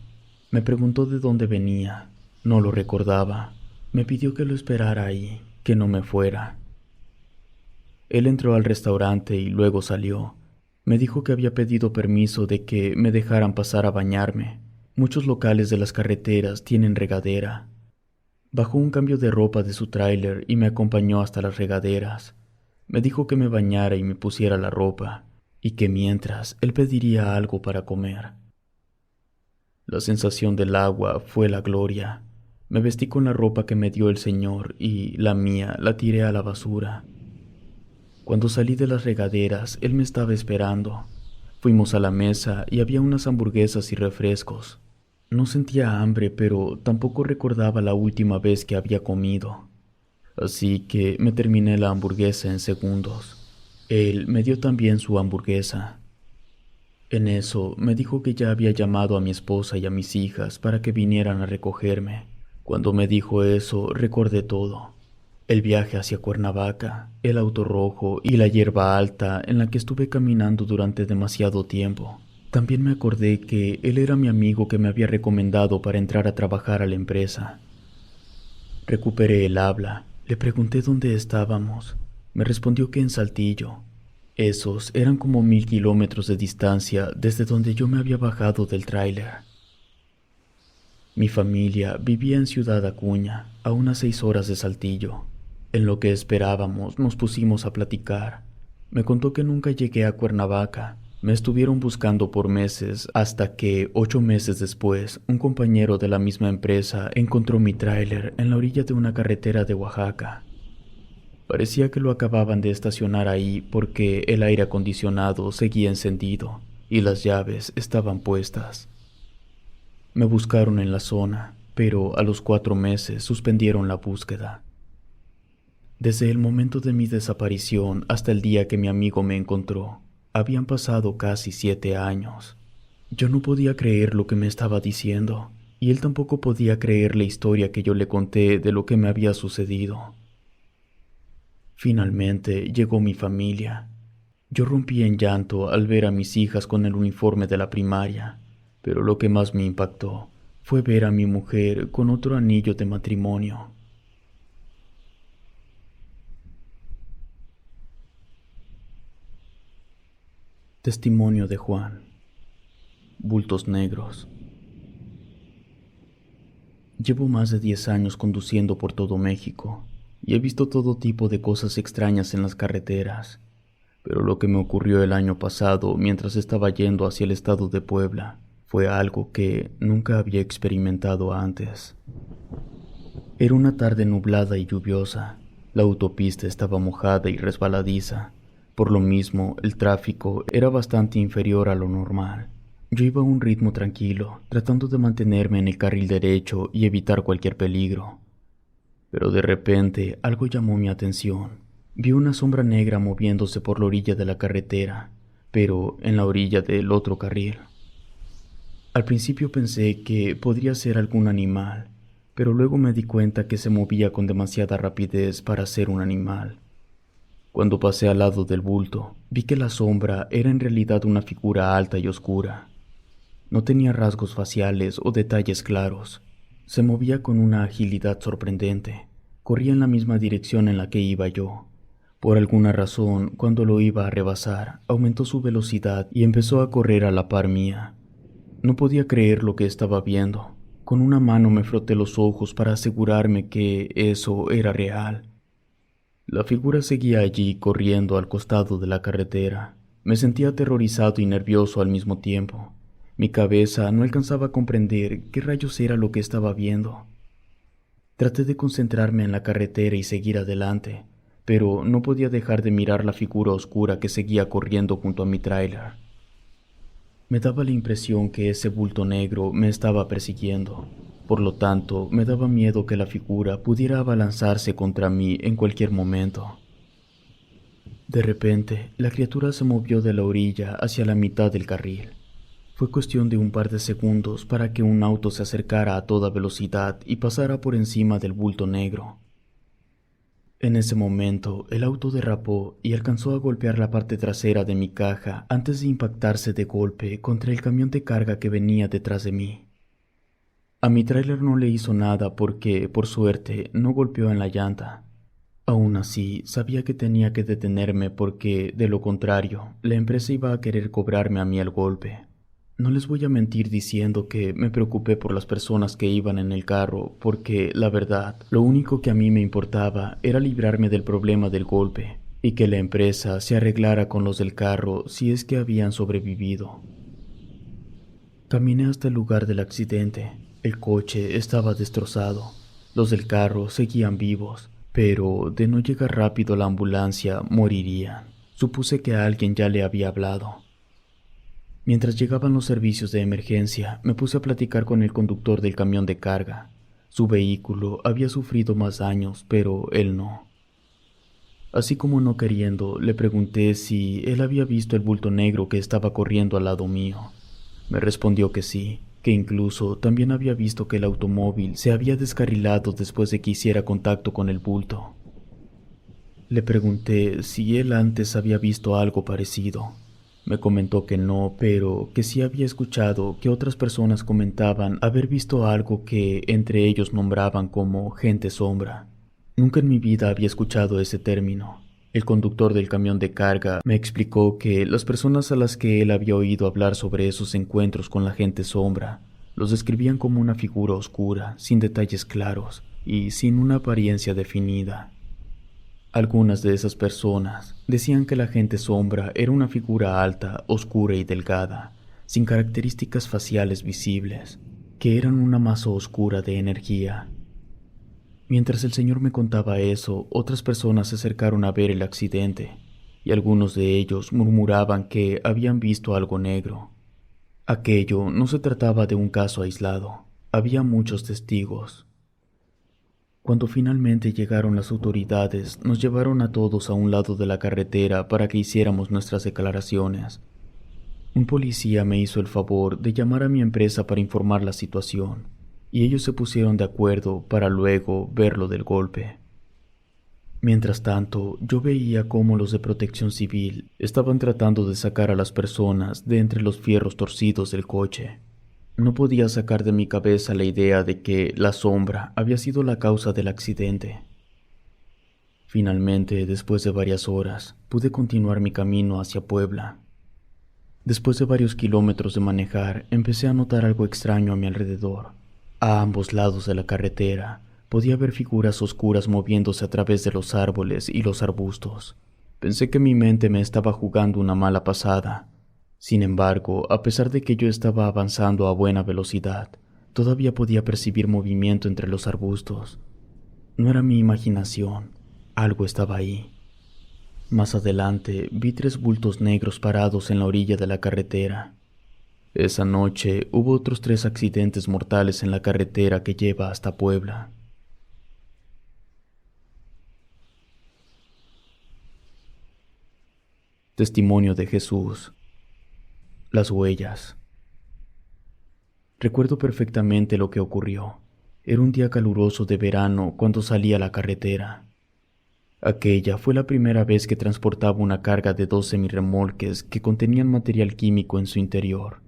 Me preguntó de dónde venía. No lo recordaba. Me pidió que lo esperara ahí, que no me fuera. Él entró al restaurante y luego salió. Me dijo que había pedido permiso de que me dejaran pasar a bañarme. Muchos locales de las carreteras tienen regadera. Bajó un cambio de ropa de su tráiler y me acompañó hasta las regaderas. Me dijo que me bañara y me pusiera la ropa, y que mientras él pediría algo para comer. La sensación del agua fue la gloria. Me vestí con la ropa que me dio el señor y la mía la tiré a la basura. Cuando salí de las regaderas, él me estaba esperando. Fuimos a la mesa y había unas hamburguesas y refrescos. No sentía hambre, pero tampoco recordaba la última vez que había comido. Así que me terminé la hamburguesa en segundos. Él me dio también su hamburguesa. En eso me dijo que ya había llamado a mi esposa y a mis hijas para que vinieran a recogerme. Cuando me dijo eso, recordé todo. El viaje hacia Cuernavaca, el auto rojo y la hierba alta en la que estuve caminando durante demasiado tiempo. También me acordé que él era mi amigo que me había recomendado para entrar a trabajar a la empresa. Recuperé el habla, le pregunté dónde estábamos. Me respondió que en Saltillo. Esos eran como 1000 kilómetros de distancia desde donde yo me había bajado del tráiler. Mi familia vivía en Ciudad Acuña, a unas 6 horas de Saltillo. En lo que esperábamos, nos pusimos a platicar. Me contó que nunca llegué a Cuernavaca. Me estuvieron buscando por meses hasta que, 8 meses después, un compañero de la misma empresa encontró mi tráiler en la orilla de una carretera de Oaxaca. Parecía que lo acababan de estacionar ahí porque el aire acondicionado seguía encendido y las llaves estaban puestas. Me buscaron en la zona, pero a los 4 meses suspendieron la búsqueda. Desde el momento de mi desaparición hasta el día que mi amigo me encontró, habían pasado casi 7 años. Yo no podía creer lo que me estaba diciendo, y él tampoco podía creer la historia que yo le conté de lo que me había sucedido. Finalmente llegó mi familia. Yo rompí en llanto al ver a mis hijas con el uniforme de la primaria, pero lo que más me impactó fue ver a mi mujer con otro anillo de matrimonio. Testimonio de Juan. Bultos negros. Llevo más de 10 años conduciendo por todo México y he visto todo tipo de cosas extrañas en las carreteras, pero lo que me ocurrió el año pasado mientras estaba yendo hacia el estado de Puebla fue algo que nunca había experimentado antes. Era una tarde nublada y lluviosa. La autopista estaba mojada y resbaladiza. Por lo mismo, el tráfico era bastante inferior a lo normal. Yo iba a un ritmo tranquilo, tratando de mantenerme en el carril derecho y evitar cualquier peligro. Pero de repente, algo llamó mi atención. Vi una sombra negra moviéndose por la orilla de la carretera, pero en la orilla del otro carril. Al principio pensé que podría ser algún animal, pero luego me di cuenta que se movía con demasiada rapidez para ser un animal. Cuando pasé al lado del bulto, vi que la sombra era en realidad una figura alta y oscura. No tenía rasgos faciales o detalles claros. Se movía con una agilidad sorprendente. Corría en la misma dirección en la que iba yo. Por alguna razón, cuando lo iba a rebasar, aumentó su velocidad y empezó a correr a la par mía. No podía creer lo que estaba viendo. Con una mano me froté los ojos para asegurarme que eso era real. La figura seguía allí corriendo al costado de la carretera. Me sentía aterrorizado y nervioso al mismo tiempo. Mi cabeza no alcanzaba a comprender qué rayos era lo que estaba viendo. Traté de concentrarme en la carretera y seguir adelante, pero no podía dejar de mirar la figura oscura que seguía corriendo junto a mi tráiler. Me daba la impresión que ese bulto negro me estaba persiguiendo. Por lo tanto, me daba miedo que la figura pudiera abalanzarse contra mí en cualquier momento. De repente, la criatura se movió de la orilla hacia la mitad del carril. Fue cuestión de un par de segundos para que un auto se acercara a toda velocidad y pasara por encima del bulto negro. En ese momento, el auto derrapó y alcanzó a golpear la parte trasera de mi caja antes de impactarse de golpe contra el camión de carga que venía detrás de mí. A mi tráiler no le hizo nada porque, por suerte, no golpeó en la llanta. Aún así, sabía que tenía que detenerme porque, de lo contrario, la empresa iba a querer cobrarme a mí el golpe. No les voy a mentir diciendo que me preocupé por las personas que iban en el carro porque, la verdad, lo único que a mí me importaba era librarme del problema del golpe y que la empresa se arreglara con los del carro si es que habían sobrevivido. Caminé hasta el lugar del accidente. El coche estaba destrozado. Los del carro seguían vivos, pero de no llegar rápido la ambulancia morirían. Supuse que a alguien ya le había hablado. Mientras llegaban los servicios de emergencia, me puse a platicar con el conductor del camión de carga. Su vehículo había sufrido más daños, pero él no. Así como no queriendo, le pregunté si él había visto el bulto negro que estaba corriendo al lado mío. Me respondió que sí, que incluso también había visto que el automóvil se había descarrilado después de que hiciera contacto con el bulto. Le pregunté si él antes había visto algo parecido. Me comentó que no, pero que sí había escuchado que otras personas comentaban haber visto algo que entre ellos nombraban como gente sombra. Nunca en mi vida había escuchado ese término. El conductor del camión de carga me explicó que las personas a las que él había oído hablar sobre esos encuentros con la gente sombra los describían como una figura oscura, sin detalles claros y sin una apariencia definida. Algunas de esas personas decían que la gente sombra era una figura alta, oscura y delgada, sin características faciales visibles, que eran una masa oscura de energía. Mientras el señor me contaba eso, otras personas se acercaron a ver el accidente, y algunos de ellos murmuraban que habían visto algo negro. Aquello no se trataba de un caso aislado, había muchos testigos. Cuando finalmente llegaron las autoridades, nos llevaron a todos a un lado de la carretera para que hiciéramos nuestras declaraciones. Un policía me hizo el favor de llamar a mi empresa para informar la situación, y ellos se pusieron de acuerdo para luego ver lo del golpe. Mientras tanto, yo veía cómo los de Protección Civil estaban tratando de sacar a las personas de entre los fierros torcidos del coche. No podía sacar de mi cabeza la idea de que la sombra había sido la causa del accidente. Finalmente, después de varias horas, pude continuar mi camino hacia Puebla. Después de varios kilómetros de manejar, empecé a notar algo extraño a mi alrededor. A ambos lados de la carretera, podía ver figuras oscuras moviéndose a través de los árboles y los arbustos. Pensé que mi mente me estaba jugando una mala pasada. Sin embargo, a pesar de que yo estaba avanzando a buena velocidad, todavía podía percibir movimiento entre los arbustos. No era mi imaginación, algo estaba ahí. Más adelante, vi 3 bultos negros parados en la orilla de la carretera. Esa noche hubo otros 3 accidentes mortales en la carretera que lleva hasta Puebla. Testimonio de Jesús. Las huellas. Recuerdo perfectamente lo que ocurrió. Era un día caluroso de verano cuando salí a la carretera. Aquella fue la primera vez que transportaba una carga de 2 semirremolques que contenían material químico en su interior.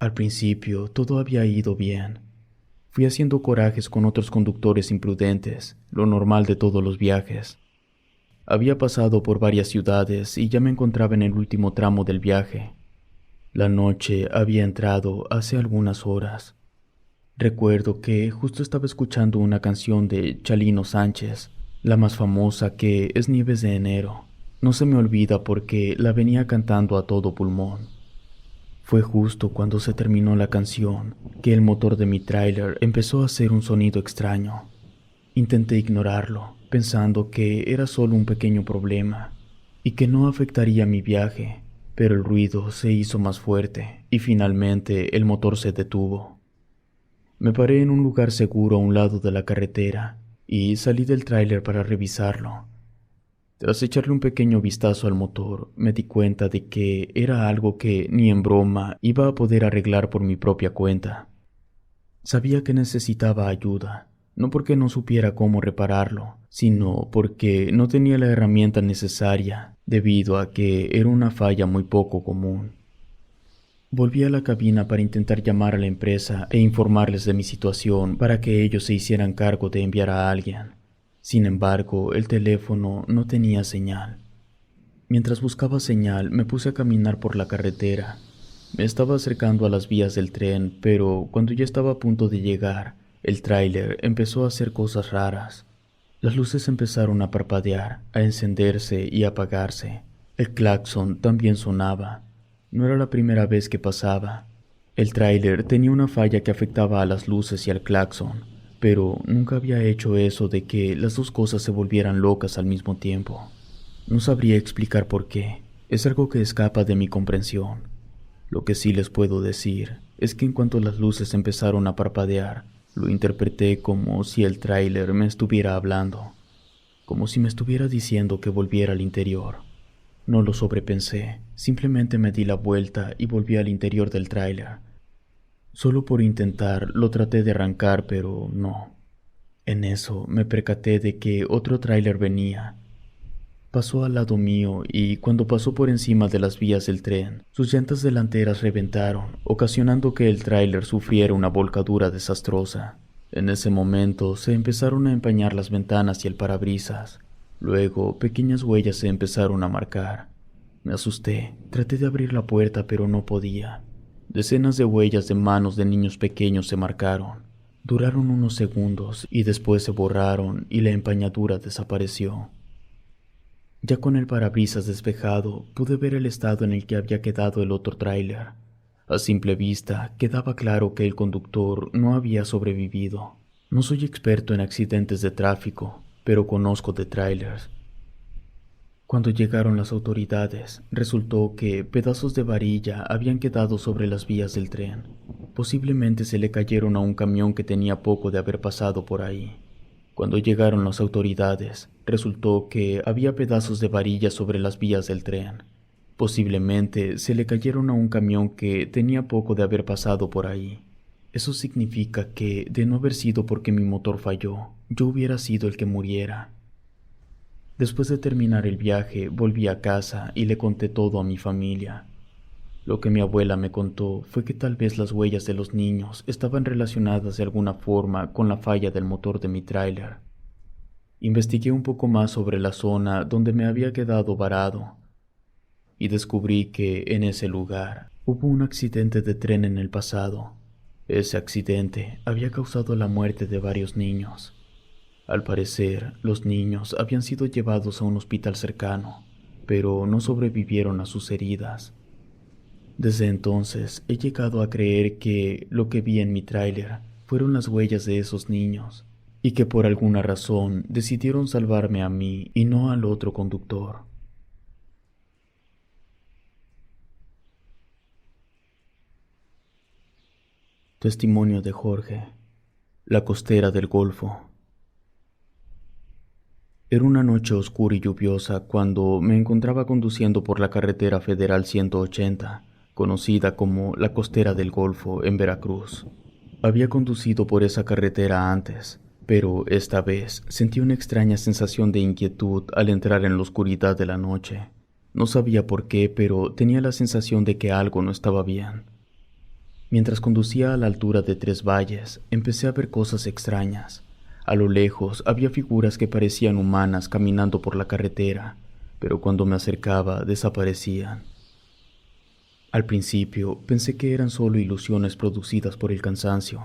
Al principio todo había ido bien. Fui haciendo corajes con otros conductores imprudentes, lo normal de todos los viajes. Había pasado por varias ciudades y ya me encontraba en el último tramo del viaje. La noche había entrado hace algunas horas. Recuerdo que justo estaba escuchando una canción de Chalino Sánchez, la más famosa, que es Nieves de Enero. No se me olvida porque la venía cantando a todo pulmón. Fue justo cuando se terminó la canción que el motor de mi tráiler empezó a hacer un sonido extraño. Intenté ignorarlo, pensando que era solo un pequeño problema y que no afectaría mi viaje. Pero el ruido se hizo más fuerte y finalmente el motor se detuvo. Me paré en un lugar seguro a un lado de la carretera y salí del tráiler para revisarlo. Tras echarle un pequeño vistazo al motor, me di cuenta de que era algo que ni en broma iba a poder arreglar por mi propia cuenta. Sabía que necesitaba ayuda, no porque no supiera cómo repararlo, sino porque no tenía la herramienta necesaria, debido a que era una falla muy poco común. Volví a la cabina para intentar llamar a la empresa e informarles de mi situación para que ellos se hicieran cargo de enviar a alguien. Sin embargo, el teléfono no tenía señal. Mientras buscaba señal, me puse a caminar por la carretera. Me estaba acercando a las vías del tren, pero cuando ya estaba a punto de llegar, el tráiler empezó a hacer cosas raras. Las luces empezaron a parpadear, a encenderse y a apagarse. El claxon también sonaba. No era la primera vez que pasaba. El tráiler tenía una falla que afectaba a las luces y al claxon, pero nunca había hecho eso de que las dos cosas se volvieran locas al mismo tiempo. No sabría explicar por qué. Es algo que escapa de mi comprensión. Lo que sí les puedo decir es que en cuanto las luces empezaron a parpadear, lo interpreté como si el tráiler me estuviera hablando, como si me estuviera diciendo que volviera al interior. No lo sobrepensé, simplemente me di la vuelta y volví al interior del tráiler. Solo por intentar lo traté de arrancar, pero no. En eso me percaté de que otro tráiler venía. Pasó al lado mío y cuando pasó por encima de las vías del tren, sus llantas delanteras reventaron, ocasionando que el tráiler sufriera una volcadura desastrosa. En ese momento se empezaron a empañar las ventanas y el parabrisas. Luego, pequeñas huellas se empezaron a marcar. Me asusté, traté de abrir la puerta pero no podía. Decenas de huellas de manos de niños pequeños se marcaron. Duraron unos segundos y después se borraron y la empañadura desapareció. Ya con el parabrisas despejado, pude ver el estado en el que había quedado el otro tráiler. A simple vista, quedaba claro que el conductor no había sobrevivido. No soy experto en accidentes de tráfico, pero conozco de tráilers. Cuando llegaron las autoridades, resultó que pedazos de varilla habían quedado sobre las vías del tren. Posiblemente se le cayeron a un camión que tenía poco de haber pasado por ahí. Cuando llegaron las autoridades, resultó que había pedazos de varilla sobre las vías del tren. Posiblemente se le cayeron a un camión que tenía poco de haber pasado por ahí. Eso significa que, de no haber sido porque mi motor falló, yo hubiera sido el que muriera. Después de terminar el viaje, volví a casa y le conté todo a mi familia. Lo que mi abuela me contó fue que tal vez las huellas de los niños estaban relacionadas de alguna forma con la falla del motor de mi tráiler. Investigué un poco más sobre la zona donde me había quedado varado y descubrí que en ese lugar hubo un accidente de tren en el pasado. Ese accidente había causado la muerte de varios niños. Al parecer, los niños habían sido llevados a un hospital cercano, pero no sobrevivieron a sus heridas. Desde entonces he llegado a creer que lo que vi en mi tráiler fueron las huellas de esos niños, y que por alguna razón decidieron salvarme a mí y no al otro conductor. Testimonio de Jorge. La costera del Golfo. Era una noche oscura y lluviosa cuando me encontraba conduciendo por la carretera federal 180, conocida como la Costera del Golfo en Veracruz. Había conducido por esa carretera antes, pero esta vez sentí una extraña sensación de inquietud al entrar en la oscuridad de la noche. No sabía por qué, pero tenía la sensación de que algo no estaba bien. Mientras conducía a la altura de Tres Valles, empecé a ver cosas extrañas. A lo lejos había figuras que parecían humanas caminando por la carretera, pero cuando me acercaba desaparecían. Al principio pensé que eran solo ilusiones producidas por el cansancio.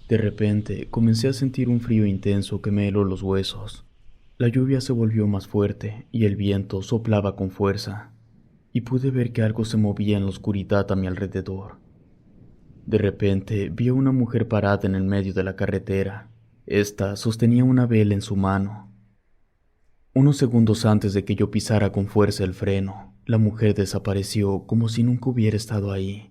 De repente comencé a sentir un frío intenso que me heló los huesos. La lluvia se volvió más fuerte y el viento soplaba con fuerza, y pude ver que algo se movía en la oscuridad a mi alrededor. De repente vi a una mujer parada en el medio de la carretera. Esta sostenía una vela en su mano. Unos segundos antes de que yo pisara con fuerza el freno, la mujer desapareció como si nunca hubiera estado ahí.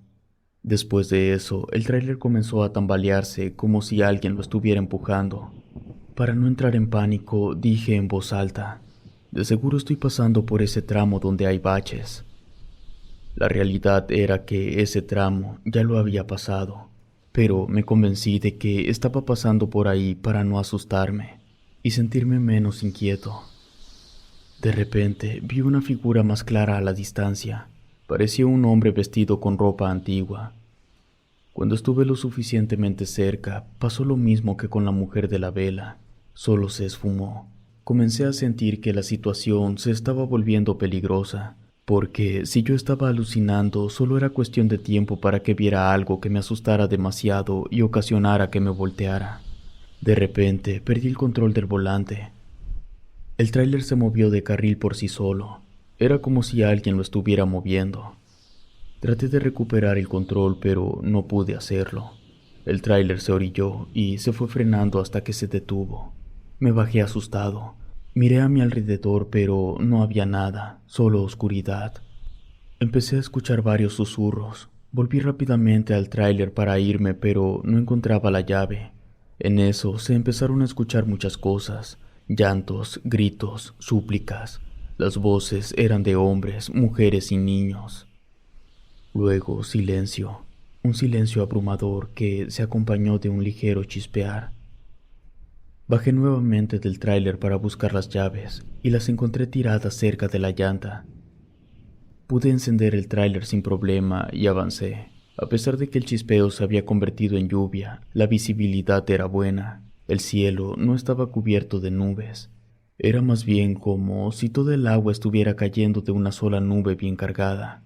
Después de eso, el tráiler comenzó a tambalearse como si alguien lo estuviera empujando. Para no entrar en pánico, dije en voz alta: "De seguro estoy pasando por ese tramo donde hay baches". La realidad era que ese tramo ya lo había pasado, pero me convencí de que estaba pasando por ahí para no asustarme y sentirme menos inquieto. De repente vi una figura más clara a la distancia. Parecía un hombre vestido con ropa antigua. Cuando estuve lo suficientemente cerca, pasó lo mismo que con la mujer de la vela, solo se esfumó. Comencé a sentir que la situación se estaba volviendo peligrosa, porque si yo estaba alucinando, solo era cuestión de tiempo para que viera algo que me asustara demasiado y ocasionara que me volteara. De repente, perdí el control del volante. El tráiler se movió de carril por sí solo. Era como si alguien lo estuviera moviendo. Traté de recuperar el control, pero no pude hacerlo. El tráiler se orilló y se fue frenando hasta que se detuvo. Me bajé asustado. Miré a mi alrededor, pero no había nada, solo oscuridad. Empecé a escuchar varios susurros. Volví rápidamente al tráiler para irme, pero no encontraba la llave. En eso se empezaron a escuchar muchas cosas: llantos, gritos, súplicas. Las voces eran de hombres, mujeres y niños. Luego silencio, un silencio abrumador que se acompañó de un ligero chispear. Bajé nuevamente del tráiler para buscar las llaves y las encontré tiradas cerca de la llanta. Pude encender el tráiler sin problema y avancé. A pesar de que el chispeo se había convertido en lluvia, la visibilidad era buena. El cielo no estaba cubierto de nubes. Era más bien como si todo el agua estuviera cayendo de una sola nube bien cargada.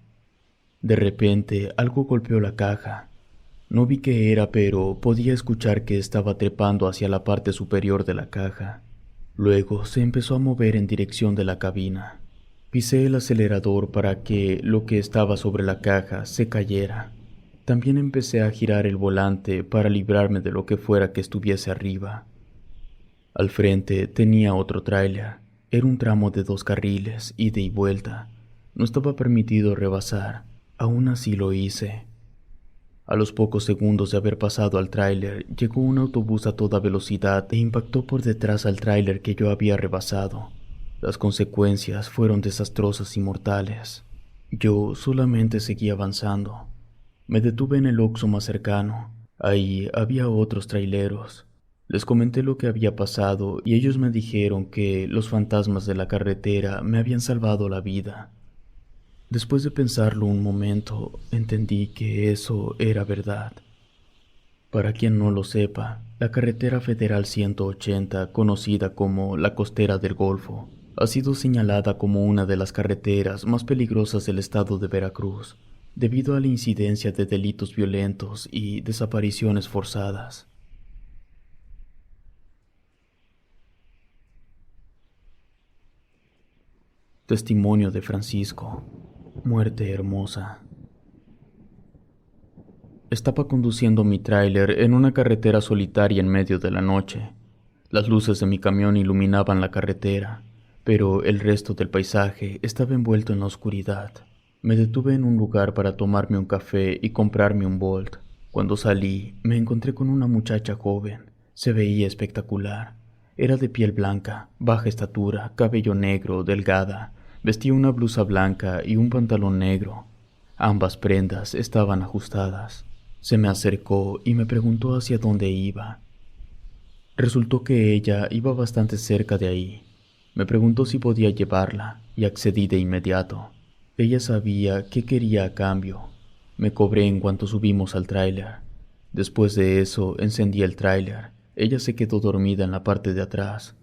De repente, algo golpeó la caja. No vi qué era, pero podía escuchar que estaba trepando hacia la parte superior de la caja. Luego se empezó a mover en dirección de la cabina. Pisé el acelerador para que lo que estaba sobre la caja se cayera. También empecé a girar el volante para librarme de lo que fuera que estuviese arriba. Al frente tenía otro tráiler. Era un tramo de 2 carriles, ida y vuelta. No estaba permitido rebasar. Aún así lo hice. A los pocos segundos de haber pasado al tráiler, llegó un autobús a toda velocidad e impactó por detrás al tráiler que yo había rebasado. Las consecuencias fueron desastrosas y mortales. Yo solamente seguí avanzando. Me detuve en el Oxxo más cercano. Ahí había otros traileros. Les comenté lo que había pasado y ellos me dijeron que los fantasmas de la carretera me habían salvado la vida. Después de pensarlo un momento, entendí que eso era verdad. Para quien no lo sepa, la carretera federal 180, conocida como la Costera del Golfo, ha sido señalada como una de las carreteras más peligrosas del estado de Veracruz, debido a la incidencia de delitos violentos y desapariciones forzadas. Testimonio de Francisco. Muerte hermosa. Estaba conduciendo mi tráiler en una carretera solitaria en medio de la noche. Las luces de mi camión iluminaban la carretera, pero el resto del paisaje estaba envuelto en la oscuridad. Me detuve en un lugar para tomarme un café y comprarme un Bolt. Cuando salí, me encontré con una muchacha joven. Se veía espectacular. Era de piel blanca, baja estatura, cabello negro, delgada. Vestía una blusa blanca y un pantalón negro. Ambas prendas estaban ajustadas. Se me acercó y me preguntó hacia dónde iba. Resultó que ella iba bastante cerca de ahí. Me preguntó si podía llevarla y accedí de inmediato. Ella sabía qué quería a cambio. Me cobré en cuanto subimos al tráiler. Después de eso encendí el tráiler. Ella se quedó dormida en la parte de atrás.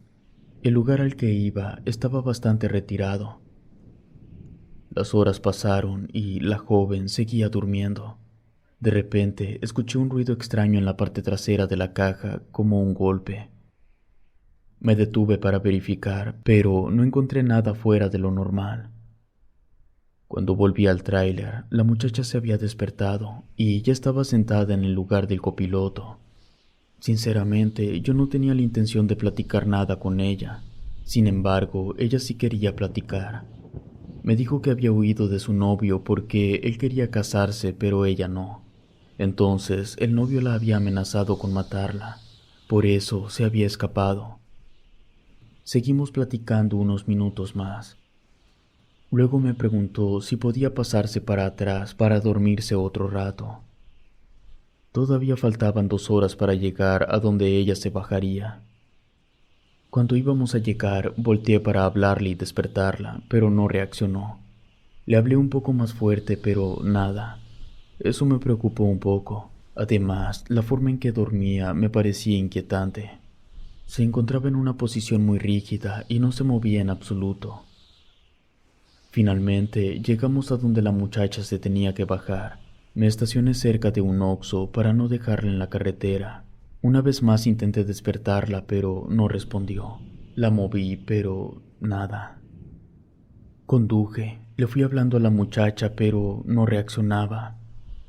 El lugar al que iba estaba bastante retirado. Las horas pasaron y la joven seguía durmiendo. De repente escuché un ruido extraño en la parte trasera de la caja, como un golpe. Me detuve para verificar, pero no encontré nada fuera de lo normal. Cuando volví al tráiler, la muchacha se había despertado y ya estaba sentada en el lugar del copiloto. Sinceramente, yo no tenía la intención de platicar nada con ella. Sin embargo, ella sí quería platicar. Me dijo que había huido de su novio porque él quería casarse, pero ella no. Entonces, el novio la había amenazado con matarla. Por eso se había escapado. Seguimos platicando unos minutos más. Luego me preguntó si podía pasarse para atrás para dormirse otro rato. Todavía faltaban 2 horas para llegar a donde ella se bajaría. Cuando íbamos a llegar, volteé para hablarle y despertarla, pero no reaccionó. Le hablé un poco más fuerte, pero nada. Eso me preocupó un poco. Además, la forma en que dormía me parecía inquietante. Se encontraba en una posición muy rígida y no se movía en absoluto. Finalmente, llegamos a donde la muchacha se tenía que bajar. Me estacioné cerca de un Oxxo para no dejarla en la carretera. Una vez más intenté despertarla, pero no respondió. La moví, pero nada. Conduje, le fui hablando a la muchacha, pero no reaccionaba.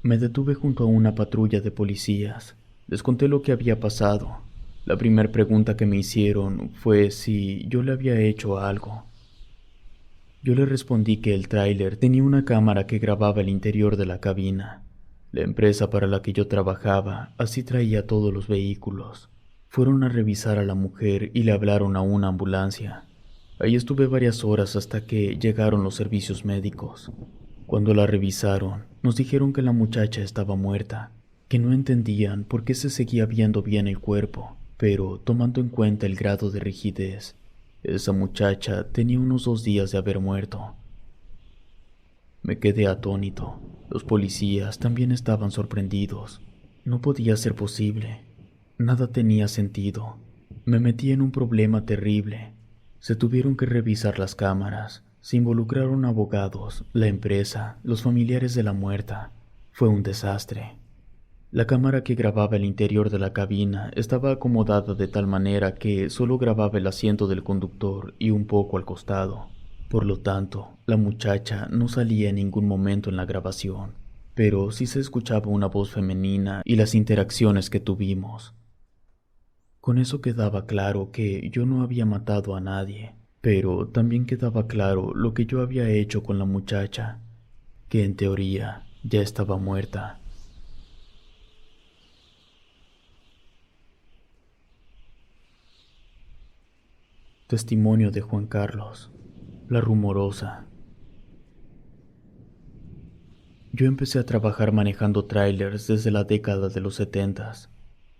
Me detuve junto a una patrulla de policías. Les conté lo que había pasado. La primera pregunta que me hicieron fue si yo le había hecho algo. Yo le respondí que el tráiler tenía una cámara que grababa el interior de la cabina. La empresa para la que yo trabajaba así traía todos los vehículos. Fueron a revisar a la mujer y le hablaron a una ambulancia. Ahí estuve varias horas hasta que llegaron los servicios médicos. Cuando la revisaron, nos dijeron que la muchacha estaba muerta, que no entendían por qué se seguía viendo bien el cuerpo. pero tomando en cuenta el grado de rigidez, esa muchacha tenía unos 2 días de haber muerto. Me quedé atónito. Los policías también estaban sorprendidos. No podía ser posible. Nada tenía sentido. Me metí en un problema terrible. Se tuvieron que revisar las cámaras. Se involucraron abogados, la empresa, los familiares de la muerta. Fue un desastre. La cámara que grababa el interior de la cabina estaba acomodada de tal manera que solo grababa el asiento del conductor y un poco al costado. Por lo tanto, la muchacha no salía en ningún momento en la grabación, pero sí se escuchaba una voz femenina y las interacciones que tuvimos. Con eso quedaba claro que yo no había matado a nadie, pero también quedaba claro lo que yo había hecho con la muchacha, que en teoría ya estaba muerta. Testimonio de Juan Carlos, la rumorosa. Yo empecé a trabajar manejando trailers desde la década de los 70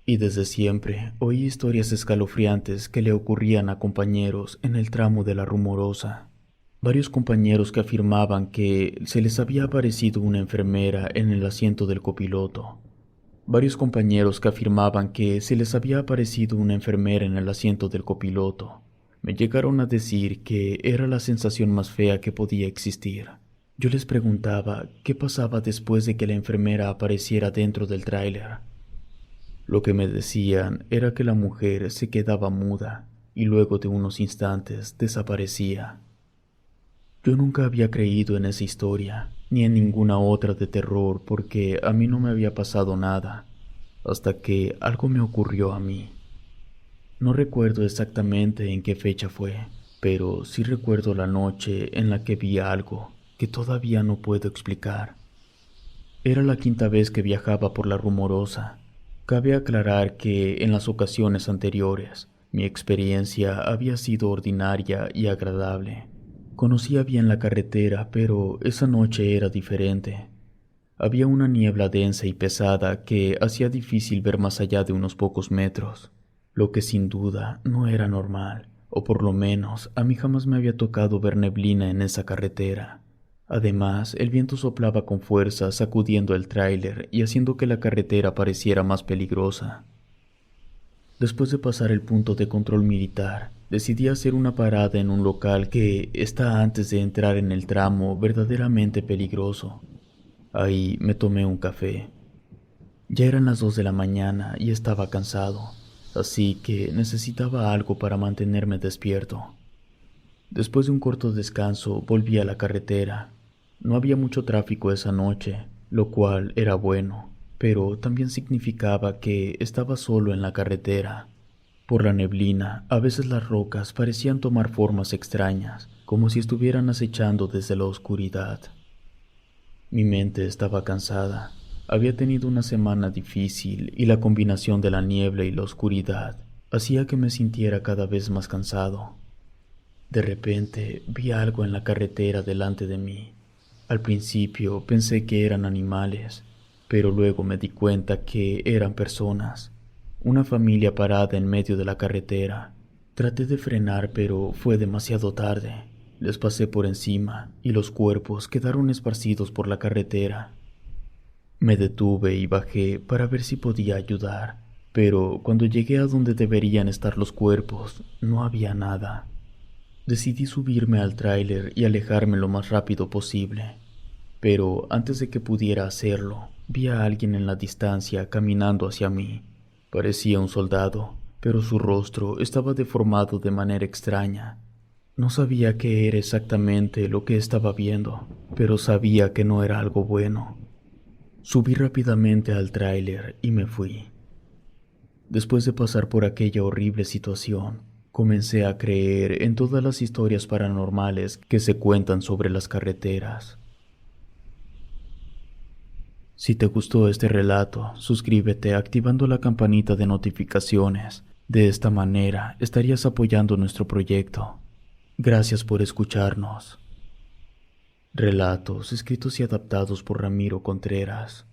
y desde siempre oí historias escalofriantes que le ocurrían a compañeros en el tramo de la rumorosa. Varios compañeros que afirmaban que se les había aparecido una enfermera en el asiento del copiloto. Varios compañeros que afirmaban que se les había aparecido una enfermera en el asiento del copiloto. Me llegaron a decir que era la sensación más fea que podía existir. Yo les preguntaba qué pasaba después de que la enfermera apareciera dentro del tráiler. Lo que me decían era que la mujer se quedaba muda y luego de unos instantes desaparecía. Yo nunca había creído en esa historia, ni en ninguna otra de terror porque a mí no me había pasado nada, hasta que algo me ocurrió a mí. No recuerdo exactamente en qué fecha fue, pero sí recuerdo la noche en la que vi algo que todavía no puedo explicar. Era la 5ª vez que viajaba por la rumorosa. Cabe aclarar que en las ocasiones anteriores mi experiencia había sido ordinaria y agradable. Conocía bien la carretera, pero esa noche era diferente. Había una niebla densa y pesada que hacía difícil ver más allá de unos pocos metros. Lo que sin duda no era normal, o por lo menos a mí jamás me había tocado ver neblina en esa carretera. Además, el viento soplaba con fuerza, sacudiendo el tráiler y haciendo que la carretera pareciera más peligrosa. Después de pasar el punto de control militar, decidí hacer una parada en un local que está antes de entrar en el tramo verdaderamente peligroso. Ahí me tomé un café. Ya eran las 2 de la mañana y estaba cansado, así que necesitaba algo para mantenerme despierto. Después de un corto descanso, volví a la carretera. No había mucho tráfico esa noche, lo cual era bueno, pero también significaba que estaba solo en la carretera. Por la neblina, a veces las rocas parecían tomar formas extrañas, como si estuvieran acechando desde la oscuridad. Mi mente estaba cansada. Había tenido una semana difícil y la combinación de la niebla y la oscuridad hacía que me sintiera cada vez más cansado. De repente vi algo en la carretera delante de mí. Al principio pensé que eran animales, pero luego me di cuenta que eran personas. Una familia parada en medio de la carretera. Traté de frenar, pero fue demasiado tarde. Les pasé por encima y los cuerpos quedaron esparcidos por la carretera. Me detuve y bajé para ver si podía ayudar, pero cuando llegué a donde deberían estar los cuerpos, no había nada. Decidí subirme al tráiler y alejarme lo más rápido posible, pero antes de que pudiera hacerlo, vi a alguien en la distancia caminando hacia mí. Parecía un soldado, pero su rostro estaba deformado de manera extraña. No sabía qué era exactamente lo que estaba viendo, pero sabía que no era algo bueno. Subí rápidamente al tráiler y me fui. Después de pasar por aquella horrible situación, comencé a creer en todas las historias paranormales que se cuentan sobre las carreteras. Si te gustó este relato, suscríbete activando la campanita de notificaciones. De esta manera estarías apoyando nuestro proyecto. Gracias por escucharnos. Relatos escritos y adaptados por Ramiro Contreras.